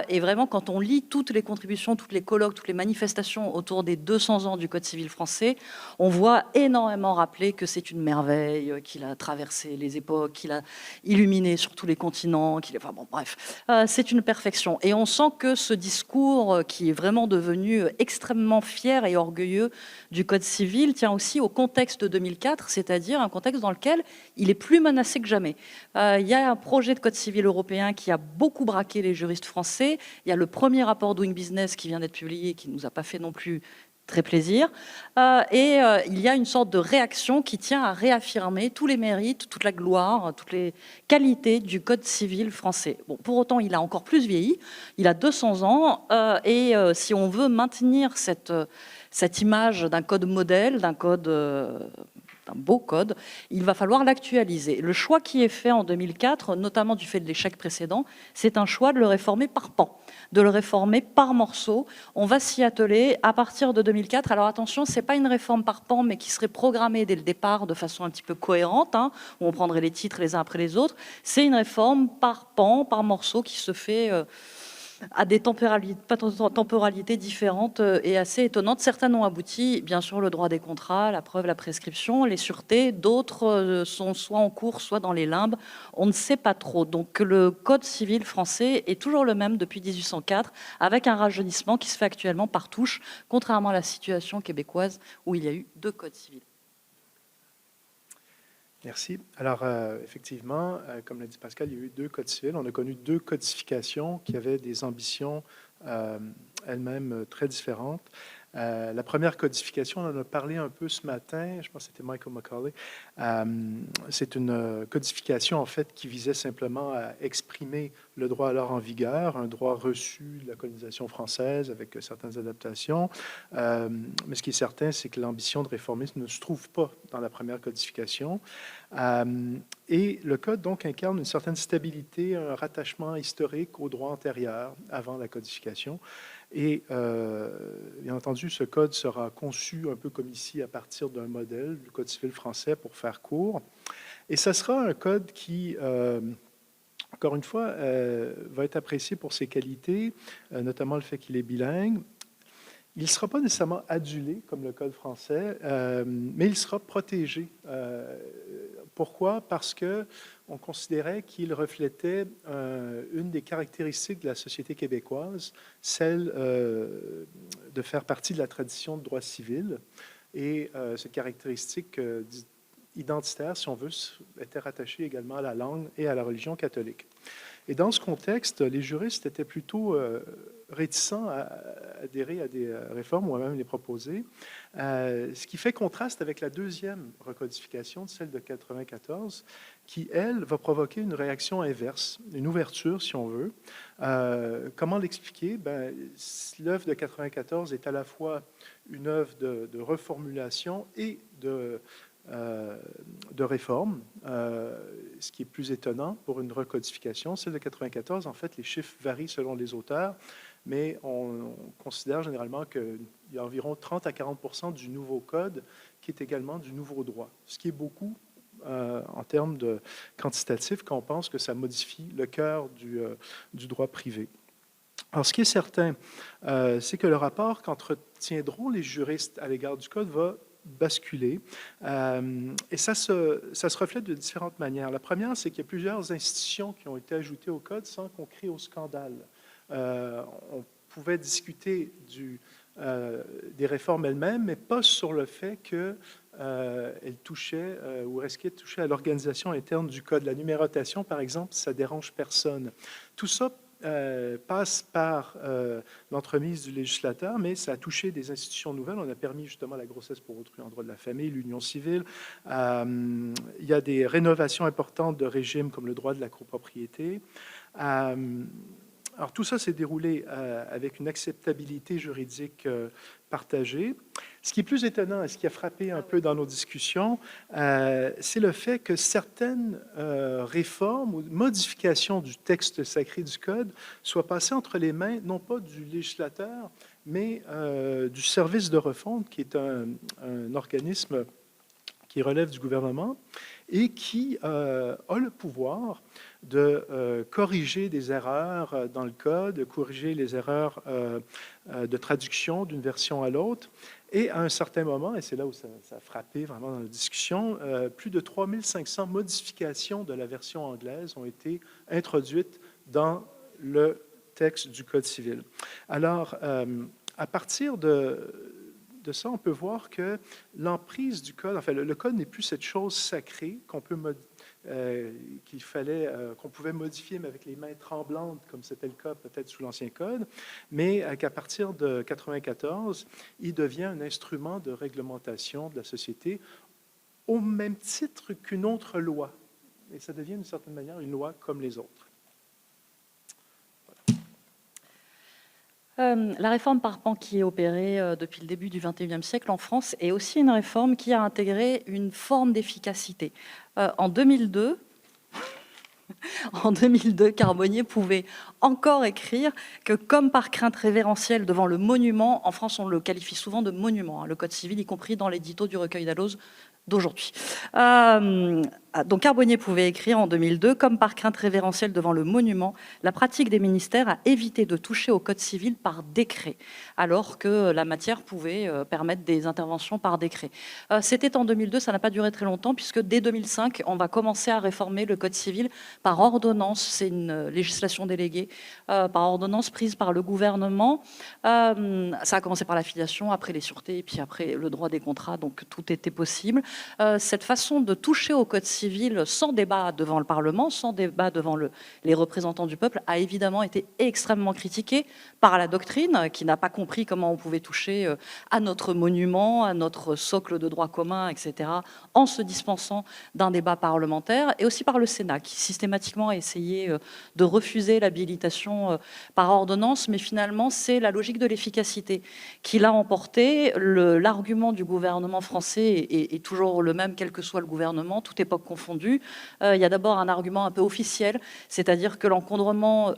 Et vraiment, quand on lit toutes les contributions, toutes les colloques, toutes les manifestations autour des 200 ans du Code civil français, on voit énormément rappeler que c'est une merveille, qu'il a traversé les époques, qu'il a illuminé sur tous les continents, enfin bon, bref, c'est une perfection. Et on sent que ce discours qui est vraiment devenu extrêmement fier et orgueilleux du Code civil tient aussi au contexte de 2004, c'est-à-dire un contexte dans lequel il est plus menacé que jamais. Il y a un projet de Code civil européen qui a beaucoup braqué les juristes français. Il y a le premier rapport Doing Business qui vient d'être publié, qui ne nous a pas fait non plus très plaisir. Il y a une sorte de réaction qui tient à réaffirmer tous les mérites, toute la gloire, toutes les qualités du Code civil français. Bon, pour autant, il a encore plus vieilli. Il a 200 ans. Si on veut maintenir cette image d'un code modèle, d'un beau code, il va falloir l'actualiser. Le choix qui est fait en 2004, notamment du fait de l'échec précédent, c'est un choix de le réformer par pans, de le réformer par morceaux. On va s'y atteler à partir de 2004. Alors attention, ce n'est pas une réforme par pan, mais qui serait programmée dès le départ de façon un petit peu cohérente, où on prendrait les titres les uns après les autres. C'est une réforme par pan, par morceaux, qui se fait à des temporalités différentes et assez étonnantes. Certaines ont abouti, bien sûr, le droit des contrats, la preuve, la prescription, les sûretés. D'autres sont soit en cours, soit dans les limbes. On ne sait pas trop. Donc le Code civil français est toujours le même depuis 1804, avec un rajeunissement qui se fait actuellement par touche, contrairement à la situation québécoise où il y a eu 2 codes civils. Merci. Alors, effectivement, comme l'a dit Pascal, il y a eu 2 codes civils. On a connu 2 codifications qui avaient des ambitions elles-mêmes très différentes. La première codification, on en a parlé un peu ce matin, je pense que c'était Michael Macaulay. C'est une codification, en fait, qui visait simplement à exprimer le droit alors en vigueur, un droit reçu de la colonisation française avec certaines adaptations. Mais ce qui est certain, c'est que l'ambition de réformisme ne se trouve pas dans la première codification. Et le Code, donc, incarne une certaine stabilité, un rattachement historique au droit antérieur avant la codification. Et bien entendu, ce code sera conçu un peu comme ici à partir d'un modèle du Code civil français pour faire court. Et ce sera un code qui, encore une fois, va être apprécié pour ses qualités, notamment le fait qu'il est bilingue. Il ne sera pas nécessairement adulé comme le Code français, mais il sera protégé. Pourquoi? Parce qu'on considérait qu'il reflétait une des caractéristiques de la société québécoise, celle de faire partie de la tradition de droit civil. Et cette caractéristique identitaire, si on veut, était rattachée également à la langue et à la religion catholique. Et dans ce contexte, les juristes étaient plutôt réticents à adhérer à des réformes ou à même les proposer, ce qui fait contraste avec la deuxième recodification, celle de 1994, qui, elle, va provoquer une réaction inverse, une ouverture, si on veut. Comment l'expliquer? L'œuvre de 1994 est à la fois une œuvre de reformulation et de réforme, ce qui est plus étonnant pour une recodification. Celle de 1994, en fait, les chiffres varient selon les auteurs, mais on considère généralement qu'il y a environ 30 à 40 % du nouveau code qui est également du nouveau droit, ce qui est beaucoup en termes de quantitatif quand on pense que ça modifie le cœur du droit privé. Alors, ce qui est certain, c'est que le rapport qu'entretiendront les juristes à l'égard du code va basculer. Et ça se reflète de différentes manières. La première, c'est qu'il y a plusieurs institutions qui ont été ajoutées au Code sans qu'on crie au scandale. On pouvait discuter des réformes elles-mêmes, mais pas sur le fait qu'elles touchaient ou risquaient de toucher à l'organisation interne du Code. La numérotation, par exemple, ça dérange personne. Tout ça passe par l'entremise du législateur, mais ça a touché des institutions nouvelles. On a permis justement la grossesse pour autrui en droit de la famille, l'union civile. Il y a des rénovations importantes de régimes comme le droit de la copropriété. Alors tout ça s'est déroulé avec une acceptabilité juridique partagée. Ce qui est plus étonnant et ce qui a frappé un peu dans nos discussions, c'est le fait que certaines réformes ou modifications du texte sacré du Code soient passées entre les mains, non pas du législateur, mais du service de refonte, qui est un organisme qui relève du gouvernement et qui a le pouvoir de corriger des erreurs dans le code, de corriger les erreurs de traduction d'une version à l'autre. Et à un certain moment, et c'est là où ça a frappé vraiment dans la discussion, plus de 3500 modifications de la version anglaise ont été introduites dans le texte du Code civil. Alors, à partir de ça, on peut voir que l'emprise du code, enfin, le code n'est plus cette chose sacrée qu'on pouvait modifier, mais avec les mains tremblantes, comme c'était le cas peut-être sous l'Ancien Code, mais qu'à partir de 1994, il devient un instrument de réglementation de la société au même titre qu'une autre loi. Et ça devient d'une certaine manière une loi comme les autres. La réforme par pans qui est opérée depuis le début du XXIe siècle en France est aussi une réforme qui a intégré une forme d'efficacité. En 2002, Carbonnier pouvait encore écrire que, comme par crainte révérentielle devant le monument, en France on le qualifie souvent de monument, le Code civil, y compris dans l'édito du recueil d'Alloz d'aujourd'hui. Donc Carbonnier pouvait écrire en 2002, comme par crainte révérentielle devant le monument, la pratique des ministères a évité de toucher au Code civil par décret, alors que la matière pouvait permettre des interventions par décret. C'était en 2002, ça n'a pas duré très longtemps, puisque dès 2005, on va commencer à réformer le Code civil par ordonnance. C'est une législation déléguée par ordonnance prise par le gouvernement. Ça a commencé par la filiation, après les sûretés, et puis après le droit des contrats, donc tout était possible. Cette façon de toucher au Code civil sans débat devant le Parlement, sans débat devant les représentants du peuple, a évidemment été extrêmement critiquée par la doctrine, qui n'a pas compris comment on pouvait toucher à notre monument, à notre socle de droit commun, etc., en se dispensant d'un débat parlementaire, et aussi par le Sénat, qui systématiquement a essayé de refuser l'habilitation par ordonnance, mais finalement, c'est la logique de l'efficacité qui l'a emporté. L'argument du gouvernement français est toujours le même, quel que soit le gouvernement, toute époque confondue. Il y a d'abord un argument un peu officiel, c'est-à-dire que l'encombrement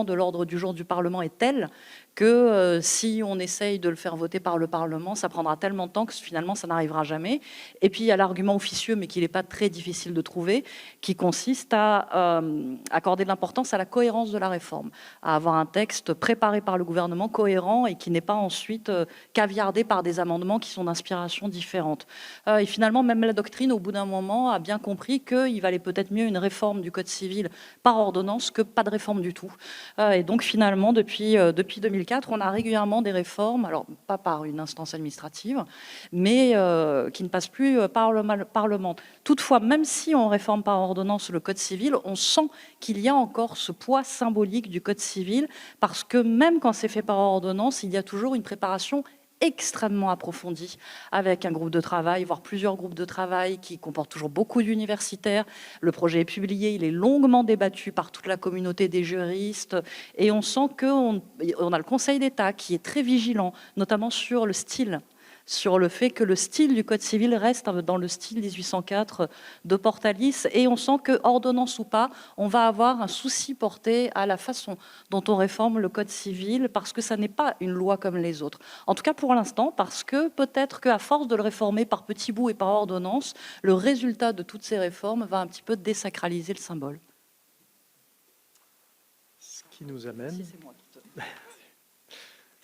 de l'ordre du jour du Parlement est tel que si on essaye de le faire voter par le Parlement, ça prendra tellement de temps que finalement ça n'arrivera jamais. Et puis il y a l'argument officieux, mais qui n'est pas très difficile de trouver, qui consiste à accorder de l'importance à la cohérence de la réforme, à avoir un texte préparé par le gouvernement cohérent et qui n'est pas ensuite caviardé par des amendements qui sont d'inspiration différente. Et finalement, même la doctrine, au bout d'un moment, a bien compris qu'il valait peut-être mieux une réforme du Code civil par ordonnance que pas de réforme du tout. Et donc finalement, depuis 2004, on a régulièrement des réformes, alors pas par une instance administrative, mais qui ne passent plus par le Parlement. Toutefois, même si on réforme par ordonnance le Code civil, on sent qu'il y a encore ce poids symbolique du Code civil, parce que même quand c'est fait par ordonnance, il y a toujours une préparation extrêmement approfondie, avec un groupe de travail, voire plusieurs groupes de travail qui comportent toujours beaucoup d'universitaires. Le projet est publié, il est longuement débattu par toute la communauté des juristes, et on sent qu'on a le Conseil d'État qui est très vigilant, notamment sur le style, sur le fait que le style du Code civil reste dans le style 1804 de Portalis, et on sent que, ordonnance ou pas, on va avoir un souci porté à la façon dont on réforme le Code civil, parce que ça n'est pas une loi comme les autres. En tout cas pour l'instant, parce que peut-être qu'à force de le réformer par petits bouts et par ordonnance, le résultat de toutes ces réformes va un petit peu désacraliser le symbole. Ce qui nous amène, Si c'est moi qui te...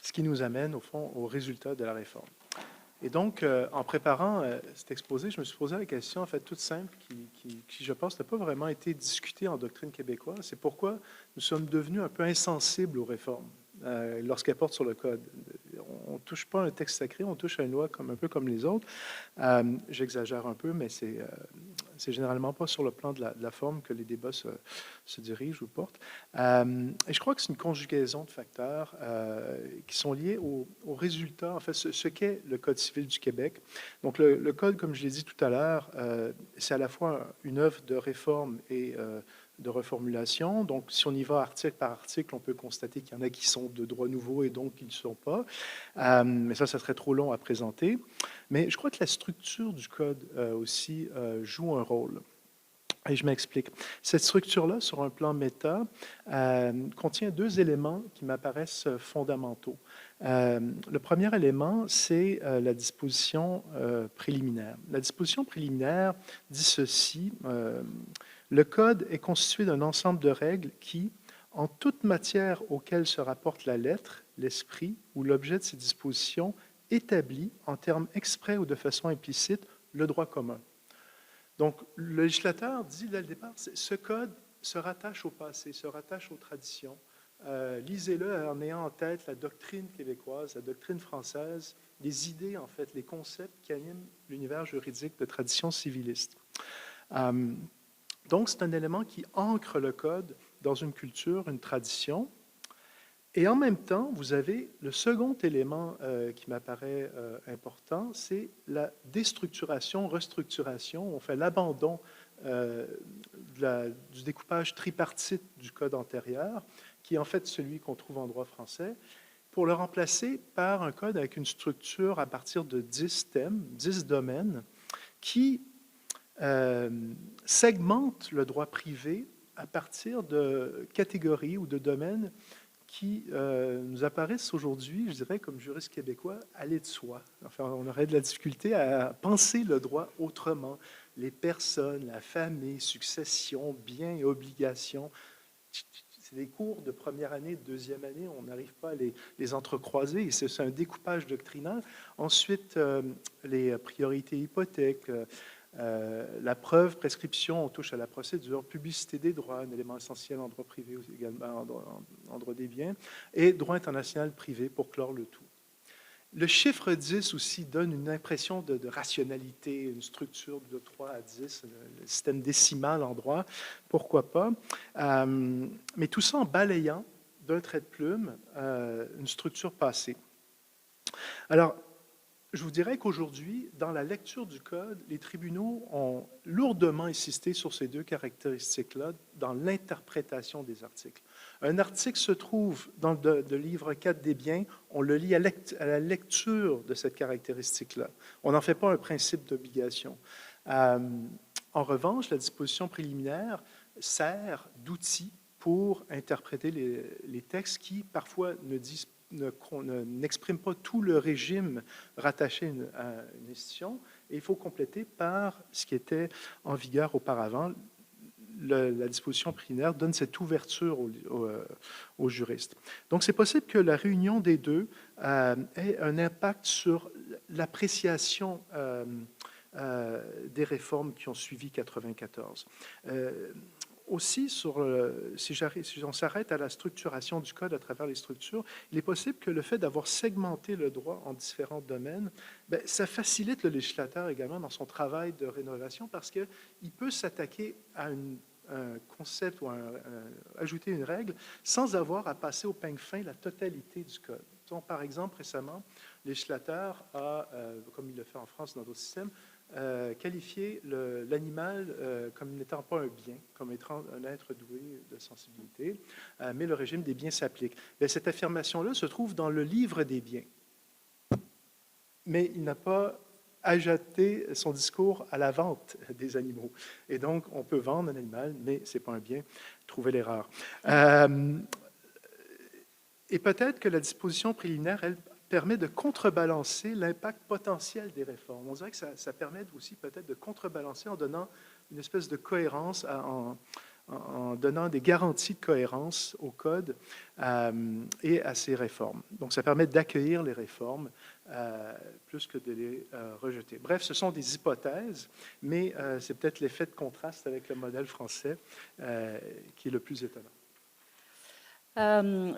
ce qui nous amène au fond au résultat de la réforme. Et donc, en préparant cet exposé, je me suis posé la question, en fait, toute simple, qui je pense, n'a pas vraiment été discutée en doctrine québécoise. C'est pourquoi nous sommes devenus un peu insensibles aux réformes lorsqu'elles portent sur le Code. On ne touche pas à un texte sacré, on touche à une loi un peu comme les autres. J'exagère un peu, mais c'est généralement pas sur le plan de la forme que les débats se dirigent ou portent. Et je crois que c'est une conjugaison de facteurs qui sont liés au résultat, en fait, ce qu'est le Code civil du Québec. Donc, le Code, comme je l'ai dit tout à l'heure, c'est à la fois une œuvre de réforme et de reformulation. Donc, si on y va article par article, on peut constater qu'il y en a qui sont de droit nouveau et donc qui ne le sont pas. Mais ça serait trop long à présenter. Mais je crois que la structure du code aussi joue un rôle. Et je m'explique. Cette structure-là, sur un plan méta, contient deux éléments qui m'apparaissent fondamentaux. Le premier élément, c'est la disposition préliminaire. La disposition préliminaire dit ceci. Le code est constitué d'un ensemble de règles qui, en toute matière auquel se rapporte la lettre, l'esprit ou l'objet de ces dispositions, établit, en termes exprès ou de façon implicite, le droit commun. Donc, le législateur dit dès le départ, ce code se rattache au passé, se rattache aux traditions. Lisez-le en ayant en tête la doctrine québécoise, la doctrine française, les idées, en fait, les concepts qui animent l'univers juridique de tradition civiliste. Donc, c'est un élément qui ancre le code dans une culture, une tradition. Et en même temps, vous avez le second élément qui m'apparaît important, c'est la déstructuration, restructuration. On fait l'abandon du découpage tripartite du code antérieur, qui est en fait celui qu'on trouve en droit français, pour le remplacer par un code avec une structure à partir de 10 thèmes, 10 domaines, qui segmentent le droit privé à partir de catégories ou de domaines qui nous apparaissent aujourd'hui, je dirais, comme juristes québécois, aller de soi. Enfin, on aurait de la difficulté à penser le droit autrement. Les personnes, la famille, succession, biens et obligations. C'est des cours de première année, de deuxième année, on n'arrive pas à les entrecroiser. C'est un découpage doctrinaire. Ensuite, les priorités hypothèques, la preuve, prescription, on touche à la procédure, publicité des droits, un élément essentiel en droit privé également, en droit des biens, et droit international privé pour clore le tout. Le chiffre 10 aussi donne une impression de rationalité, une structure de 3 à 10, le système décimal en droit, pourquoi pas. Mais tout ça en balayant d'un trait de plume une structure passée. Alors, je vous dirais qu'aujourd'hui, dans la lecture du Code, les tribunaux ont lourdement insisté sur ces deux caractéristiques-là dans l'interprétation des articles. Un article se trouve dans le livre 4 des biens, on le lit à la lecture de cette caractéristique-là. On n'en fait pas un principe d'obligation. En revanche, la disposition préliminaire sert d'outil pour interpréter les textes qui, parfois, n'exprime pas tout le régime rattaché à une institution, et il faut compléter par ce qui était en vigueur auparavant. La disposition préliminaire donne cette ouverture aux juristes. Donc, c'est possible que la réunion des deux ait un impact sur l'appréciation des réformes qui ont suivi 1994. Aussi, si on s'arrête à la structuration du code à travers les structures, il est possible que le fait d'avoir segmenté le droit en différents domaines, ça facilite le législateur également dans son travail de rénovation parce qu'il peut s'attaquer à un concept ou ajouter une règle sans avoir à passer au peigne fin la totalité du code. Donc, par exemple, récemment, le législateur a, comme il le fait en France dans d'autres systèmes, qualifier l'animal comme n'étant pas un bien, comme étant un être doué de sensibilité, mais le régime des biens s'applique. Cette affirmation-là se trouve dans le livre des biens. Mais il n'a pas ajouté son discours à la vente des animaux. Et donc, on peut vendre un animal, mais ce n'est pas un bien. Trouvez l'erreur. Et peut-être que la disposition préliminaire, elle, permet de contrebalancer l'impact potentiel des réformes. On dirait que ça permet aussi peut-être de contrebalancer en donnant une espèce de cohérence, en donnant des garanties de cohérence au Code et à ces réformes. Donc, ça permet d'accueillir les réformes plus que de les rejeter. Bref, ce sont des hypothèses, mais c'est peut-être l'effet de contraste avec le modèle français qui est le plus étonnant.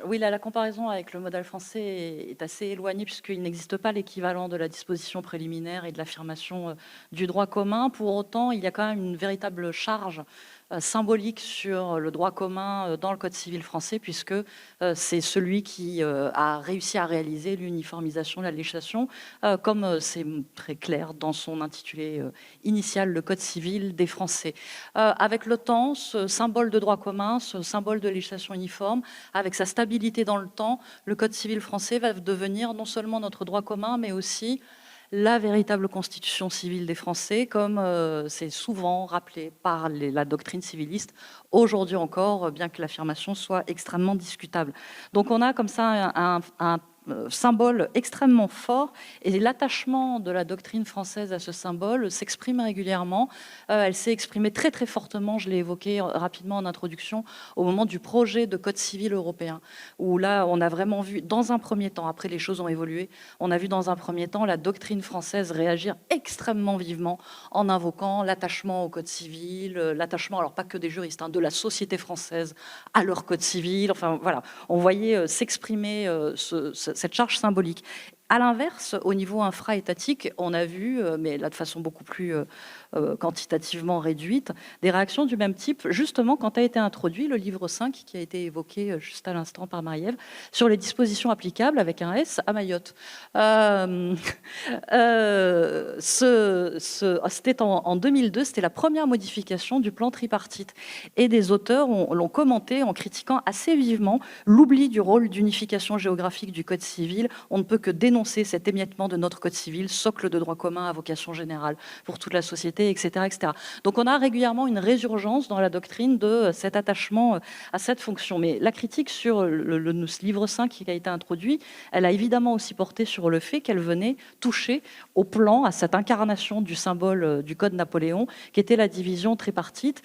Oui, la comparaison avec le modèle français est assez éloignée puisqu'il n'existe pas l'équivalent de la disposition préliminaire et de l'affirmation du droit commun. Pour autant, il y a quand même une véritable charge symbolique sur le droit commun dans le Code civil français, puisque c'est celui qui a réussi à réaliser l'uniformisation de la législation, comme c'est très clair dans son intitulé initial, le Code civil des Français. Avec le temps, ce symbole de droit commun, ce symbole de législation uniforme, avec sa stabilité dans le temps, le Code civil français va devenir non seulement notre droit commun, mais aussi la véritable constitution civile des Français, comme c'est souvent rappelé par la doctrine civiliste, aujourd'hui encore, bien que l'affirmation soit extrêmement discutable. Donc on a comme ça un symbole extrêmement fort, et l'attachement de la doctrine française à ce symbole s'exprime régulièrement. Elle s'est exprimée très très fortement, je l'ai évoqué rapidement en introduction, au moment du projet de Code civil européen, où là on a vraiment vu, dans un premier temps, après les choses ont évolué, on a vu dans un premier temps la doctrine française réagir extrêmement vivement en invoquant l'attachement au Code civil, l'attachement, alors pas que des juristes, de la société française à leur Code civil, enfin voilà, on voyait s'exprimer cette charge symbolique. À l'inverse, au niveau infra-étatique, on a vu, mais là de façon beaucoup plus quantitativement réduite, des réactions du même type, justement quand a été introduit le livre 5, qui a été évoqué juste à l'instant par Marie-Ève, sur les dispositions applicables, avec un S, à Mayotte. C'était en 2002, c'était la première modification du plan tripartite. Et des auteurs l'ont commenté en critiquant assez vivement l'oubli du rôle d'unification géographique du Code civil. On ne peut que dénoncer cet émiettement de notre Code civil, socle de droit commun à vocation générale pour toute la société, etc., etc. Donc on a régulièrement une résurgence dans la doctrine de cet attachement à cette fonction. Mais la critique sur le livre 5 qui a été introduit, elle a évidemment aussi porté sur le fait qu'elle venait toucher au plan, à cette incarnation du symbole du Code Napoléon, qui était la division tripartite,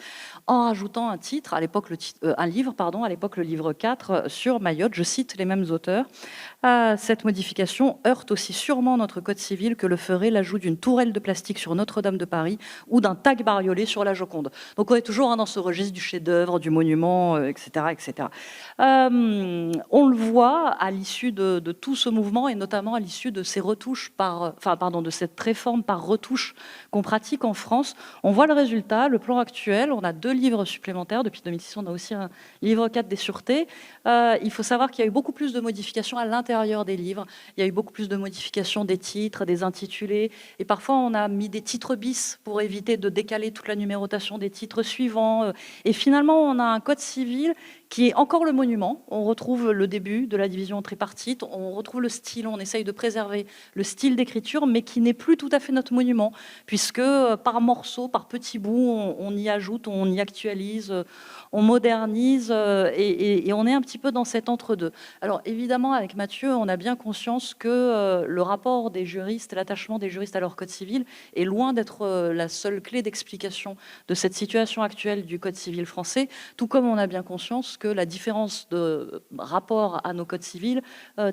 en rajoutant un titre, à l'époque un livre, à l'époque le livre 4, sur Mayotte. Je cite les mêmes auteurs. Cette modification heurte aussi sûrement notre Code civil que le ferait l'ajout d'une tourelle de plastique sur Notre-Dame de Paris ou d'un tag bariolé sur la Joconde. Donc on est toujours dans ce registre du chef-d'œuvre, du monument, etc., etc. On le voit à l'issue de tout ce mouvement, et notamment à l'issue de ces retouches de cette réforme par retouche qu'on pratique en France. On voit le résultat, le plan actuel. On a 2 livres supplémentaires. Depuis 2006, on a aussi un livre 4 des sûretés. Il faut savoir qu'il y a eu beaucoup plus de modifications à l'intérieur des livres. Il y a eu beaucoup plus de modifications des titres, des intitulés. Et parfois, on a mis des titres bis pour éviter de décaler toute la numérotation des titres suivants. Et finalement, on a un Code civil qui est encore le monument. On retrouve le début de la division tripartite, on retrouve le style, on essaye de préserver le style d'écriture, mais qui n'est plus tout à fait notre monument, puisque par morceaux, par petits bouts, on y ajoute, on y actualise, on modernise, et on est un petit peu dans cet entre-deux. Alors évidemment, avec Mathieu, on a bien conscience que le rapport des juristes, l'attachement des juristes à leur Code civil est loin d'être la seule clé d'explication de cette situation actuelle du Code civil français, tout comme on a bien conscience que la différence de rapport à nos codes civils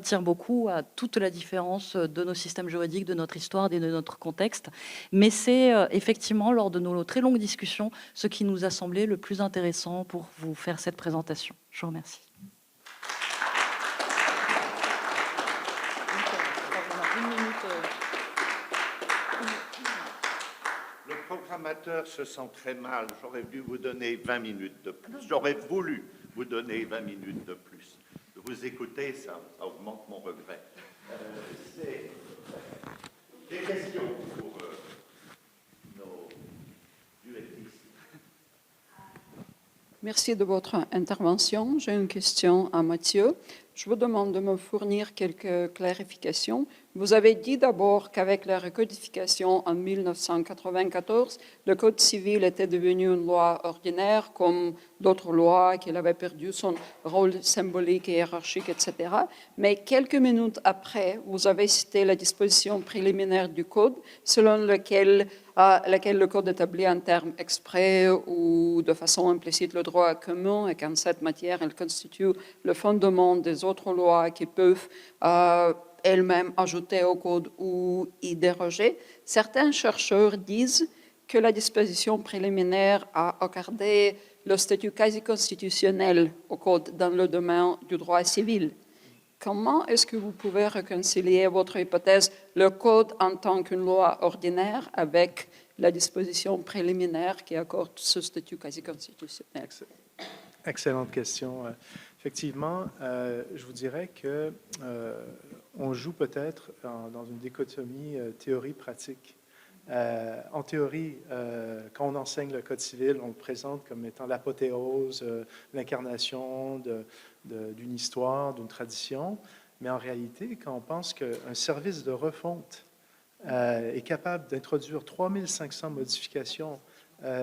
tient beaucoup à toute la différence de nos systèmes juridiques, de notre histoire et de notre contexte. Mais c'est effectivement, lors de nos très longues discussions, ce qui nous a semblé le plus intéressant pour vous faire cette présentation. Je vous remercie. Le programmateur se sent très mal. J'aurais dû vous donner 20 minutes de plus. J'aurais voulu vous donner 20 minutes de plus. De vous écouter, ça augmente mon regret. C'est des questions pour nos duettistes. Merci de votre intervention. J'ai une question à Mathieu. Je vous demande de me fournir quelques clarifications. Vous avez dit d'abord qu'avec la recodification en 1994, le Code civil était devenu une loi ordinaire comme d'autres lois, qu'il avait perdu son rôle symbolique et hiérarchique, etc. Mais quelques minutes après, vous avez cité la disposition préliminaire du Code selon laquelle le Code établit en termes exprès ou de façon implicite le droit commun et qu'en cette matière, elle constitue le fondement des autres lois qui peuvent elles-mêmes ajouter au Code ou y déroger. Certains chercheurs disent que la disposition préliminaire a accordé le statut quasi constitutionnel au Code dans le domaine du droit civil. Comment est-ce que vous pouvez réconcilier votre hypothèse, le Code en tant qu'une loi ordinaire, avec la disposition préliminaire qui accorde ce statut quasi constitutionnel? Excellente question. Effectivement, je vous dirais que on joue peut-être dans une dichotomie théorie-pratique. En théorie, quand on enseigne le Code civil, on le présente comme étant l'apothéose, l'incarnation d'une histoire, d'une tradition. Mais en réalité, quand on pense qu'un service de refonte est capable d'introduire 3500 modifications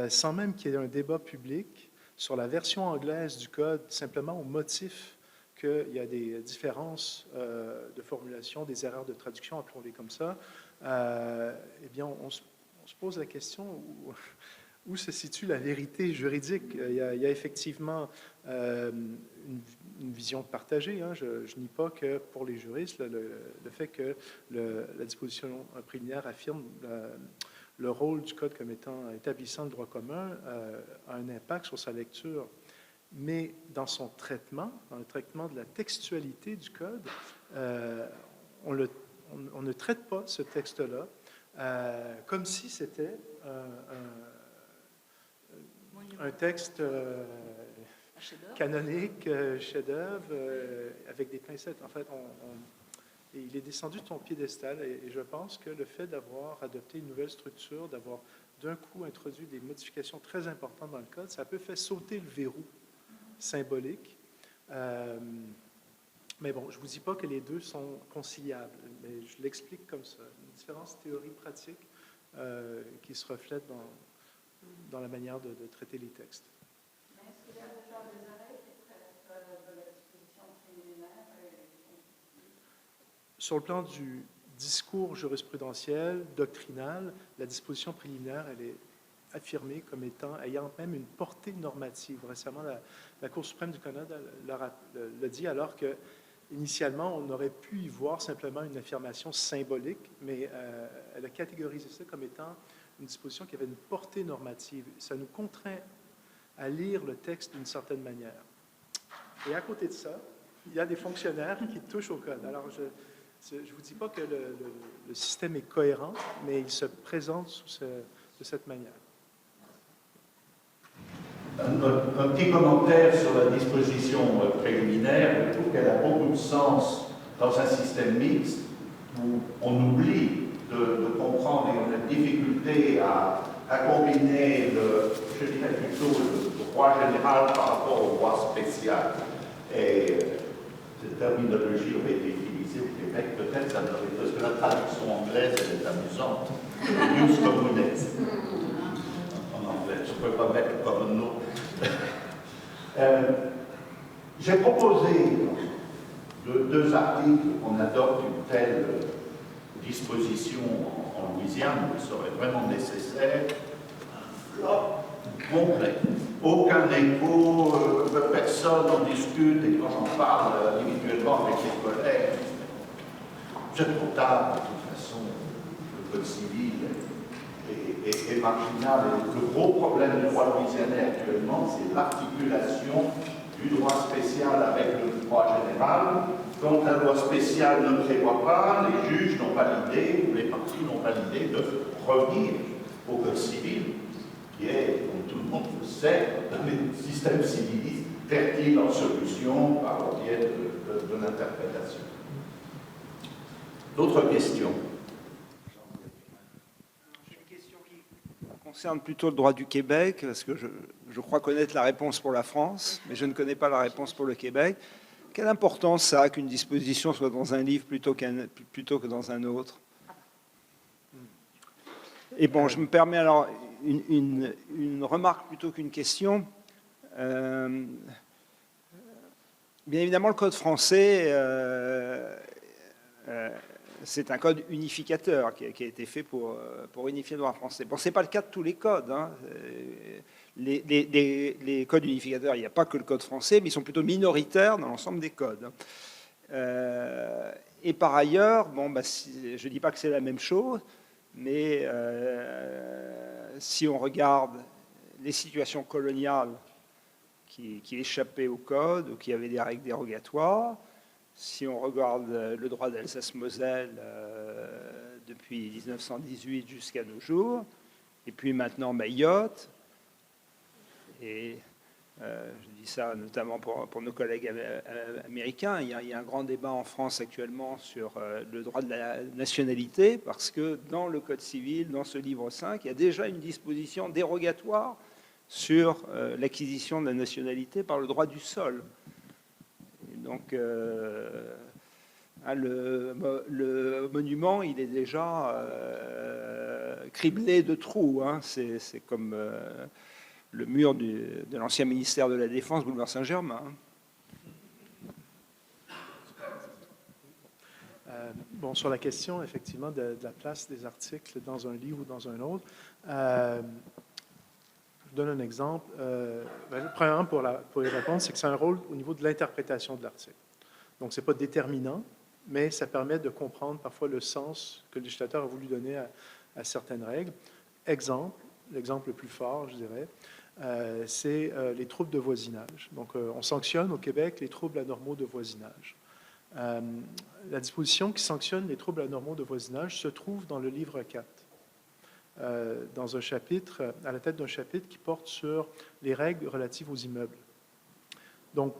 sans même qu'il y ait un débat public sur la version anglaise du Code, simplement au motif qu'il y a des différences de formulation, des erreurs de traduction, appelons-les comme ça, eh bien, on se pose la question où se situe la vérité juridique. Il y a effectivement une vision partagée. Hein. Je nie pas que pour les juristes, le fait que la disposition préliminaire affirme le rôle du Code comme étant établissant le droit commun a un impact sur sa lecture. Mais dans son traitement, dans le traitement de la textualité du Code, on ne traite pas ce texte-là comme si c'était un texte canonique, chef-d'œuvre, avec des pincettes. En fait, il est descendu de son piédestal et je pense que le fait d'avoir adopté une nouvelle structure, d'avoir d'un coup introduit des modifications très importantes dans le Code, ça peut faire sauter le verrou symbolique. Mais bon, je ne vous dis pas que les deux sont conciliables, mais je l'explique comme ça. Une différence théorie-pratique qui se reflète dans la manière de traiter les textes. Mais est-ce qu'il y a déjà des arrêts qui traitent de la disposition préliminaire? Sur le plan du discours jurisprudentiel, doctrinal, la disposition préliminaire, elle est affirmée comme ayant même une portée normative. Récemment, la Cour suprême du Canada l'a dit, alors que initialement, on aurait pu y voir simplement une affirmation symbolique, mais elle a catégorisé ça comme étant une disposition qui avait une portée normative. Ça nous contraint à lire le texte d'une certaine manière. Et à côté de ça, il y a des fonctionnaires qui touchent au Code. Alors, je ne vous dis pas que le système est cohérent, mais il se présente de cette manière. Un petit commentaire sur la disposition préliminaire. Je trouve qu'elle a beaucoup de sens dans un système mixte où on oublie de comprendre et on a de difficulté à combiner, je dirais plutôt, le droit général par rapport au droit spécial. Et cette terminologie aurait été utilisée au Québec, peut-être ça devrait, parce que la traduction anglaise, elle est amusante. Jus communes. En anglais, je ne peux pas mettre comme un nom. J'ai proposé deux articles qu'on adopte une telle disposition en Louisiane, qui serait vraiment nécessaire. Complet. Aucun écho, personne n'en discute, et quand j'en parle individuellement avec les collègues, c'est trop tard, de toute façon, le code civil est marginal. Et le gros problème du droit louisianais actuellement, c'est l'articulation du droit spécial avec le droit général. Quand la loi spéciale ne prévoit pas, les juges n'ont pas l'idée, ou les parties n'ont pas l'idée de revenir au code civil, qui est, comme tout le monde le sait, un système civiliste fertile en solutions par le biais de l'interprétation. D'autres questions? J'ai une question qui concerne plutôt le droit du Québec, parce que je crois connaître la réponse pour la France, mais je ne connais pas la réponse pour le Québec. Quelle importance ça a qu'une disposition soit dans un livre plutôt que dans un autre? Et bon, je me permets alors une remarque plutôt qu'une question. Bien évidemment, le code français, c'est un code unificateur qui a été fait pour unifier le droit français. Bon, ce n'est pas le cas de tous les codes. Hein. Les codes unificateurs, il n'y a pas que le code français, mais ils sont plutôt minoritaires dans l'ensemble des codes. Et par ailleurs, bon, je ne dis pas que c'est la même chose, mais si on regarde les situations coloniales qui échappaient au code ou qui avaient des règles dérogatoires, si on regarde le droit d'Alsace-Moselle depuis 1918 jusqu'à nos jours, et puis maintenant Mayotte. Et je dis ça notamment pour nos collègues américains. Il y a un grand débat en France actuellement sur le droit de la nationalité, parce que dans le Code civil, dans ce livre 5, il y a déjà une disposition dérogatoire sur l'acquisition de la nationalité par le droit du sol. Et donc, le monument, il est déjà criblé de trous. Hein. C'est comme le mur de l'ancien ministère de la Défense, boulevard Saint-Germain. Bon, sur la question, effectivement, de la place des articles dans un livre ou dans un autre, je vous donne un exemple. Premièrement, pour y répondre, c'est que c'est un rôle au niveau de l'interprétation de l'article. Donc, ce n'est pas déterminant, mais ça permet de comprendre parfois le sens que le législateur a voulu donner à certaines règles. Exemple, l'exemple le plus fort, je dirais, c'est les troubles de voisinage. Donc, on sanctionne au Québec les troubles anormaux de voisinage. La disposition qui sanctionne les troubles anormaux de voisinage se trouve dans le livre 4, dans un chapitre, à la tête d'un chapitre qui porte sur les règles relatives aux immeubles. Donc,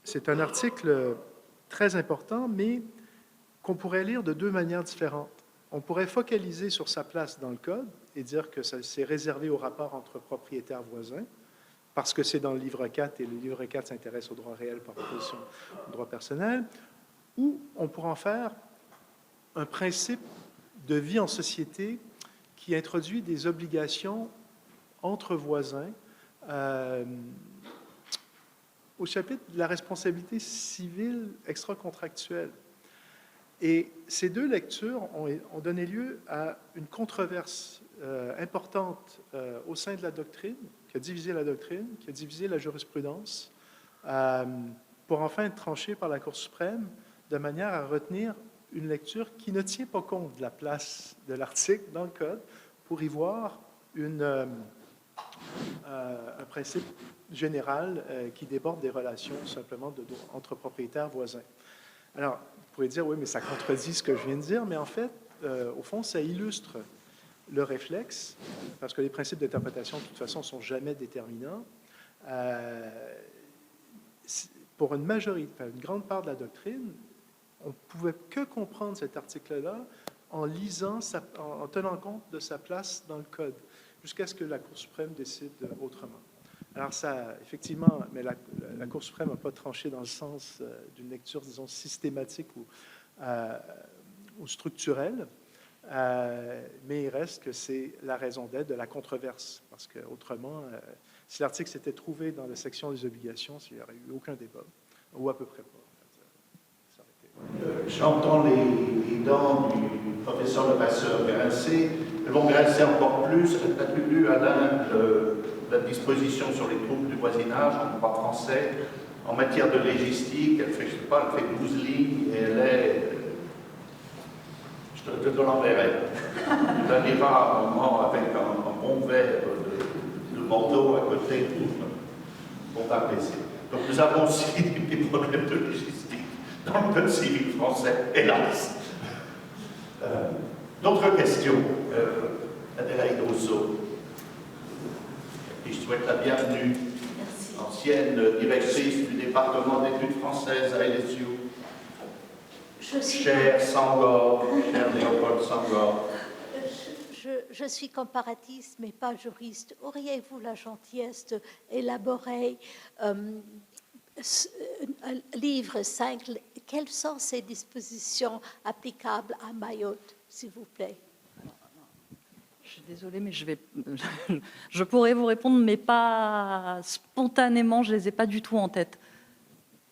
c'est un article très important, mais qu'on pourrait lire de deux manières différentes. On pourrait focaliser sur sa place dans le Code et dire que c'est réservé au rapport entre propriétaires voisins, parce que c'est dans le livre 4 et le livre 4 s'intéresse au droit réel par opposition au droit personnel, ou on pourrait en faire un principe de vie en société qui introduit des obligations entre voisins au chapitre de la responsabilité civile extra-contractuelle. Et ces deux lectures ont donné lieu à une controverse importante au sein de la doctrine, qui a divisé la doctrine, qui a divisé la jurisprudence, pour enfin être tranchée par la Cour suprême de manière à retenir une lecture qui ne tient pas compte de la place de l'article dans le Code pour y voir un principe général qui déborde des relations simplement entre propriétaires voisins. Alors, vous pourrez dire, oui, mais ça contredit ce que je viens de dire, mais en fait, au fond, ça illustre le réflexe, parce que les principes d'interprétation, de toute façon, ne sont jamais déterminants. Pour une majorité, une grande part de la doctrine, on ne pouvait que comprendre cet article-là en lisant, en tenant compte de sa place dans le Code, jusqu'à ce que la Cour suprême décide autrement. Alors ça, effectivement, mais la Cour suprême n'a pas tranché dans le sens d'une lecture, disons, systématique ou structurelle, mais il reste que c'est la raison d'être de la controverse, parce qu'autrement, si l'article s'était trouvé dans la section des obligations, il n'y aurait eu aucun débat, ou à peu près pas. J'entends les dents du professeur Levasseur grincer. Elles vont grincer encore plus. As-tu lu, Alain, la disposition sur les troubles du voisinage en droit français en matière de légistique? Elle fait, je sais pas, elle fait 12 lignes et elle est... Je te l'enverrai. Tu la liras un moment avec un bon verre de Bordeaux à côté pour t'apaiser. Donc nous avons aussi des problèmes de légistique dans le Code civil français, hélas. D'autres questions? Adélaïde Rousseau. Et je souhaite la bienvenue. Merci. Ancienne directrice du département d'études françaises à LSU. Cher Sangor, cher Léopold Sangor. Je suis comparatiste, mais pas juriste. Auriez-vous la gentillesse d'élaborer livre 5, quelles sont ces dispositions applicables à Mayotte, s'il vous plaît? Je suis désolée, mais je pourrais vous répondre, mais pas spontanément, je ne les ai pas du tout en tête.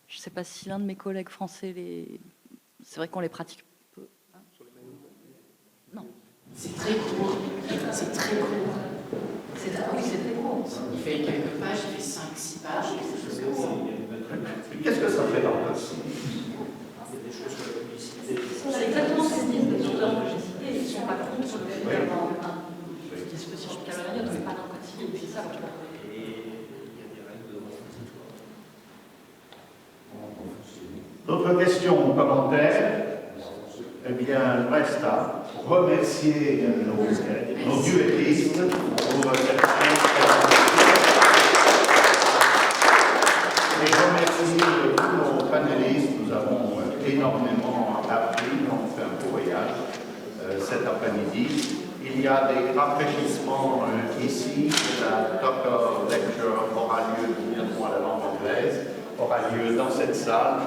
Je ne sais pas si l'un de mes collègues français c'est vrai qu'on les pratique peu. Non. C'est très court. C'est très court. Oui, c'est très court. Il fait quelques pages, il fait 5-6 pages, quelque chose comme ça. Qu'est-ce que ça fait dans le Code civil? C'est exactement ce que disent les auteurs que j'ai cités. Ils ne sont pas contre le fait d'avoir un dispositif à la Mayotte, mais pas dans le Code civil. C'est ça, je crois. D'autres questions ou commentaires? eh bien, il reste à remercier nos duettistes pour cette et remercier tous nos panélistes. Nous avons énormément appris, on fait un beau voyage cet après-midi. Il y a des rafraîchissements ici. La doctor lecture aura lieu, bientôt à la langue anglaise, aura lieu dans cette salle.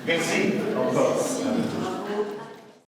Merci encore.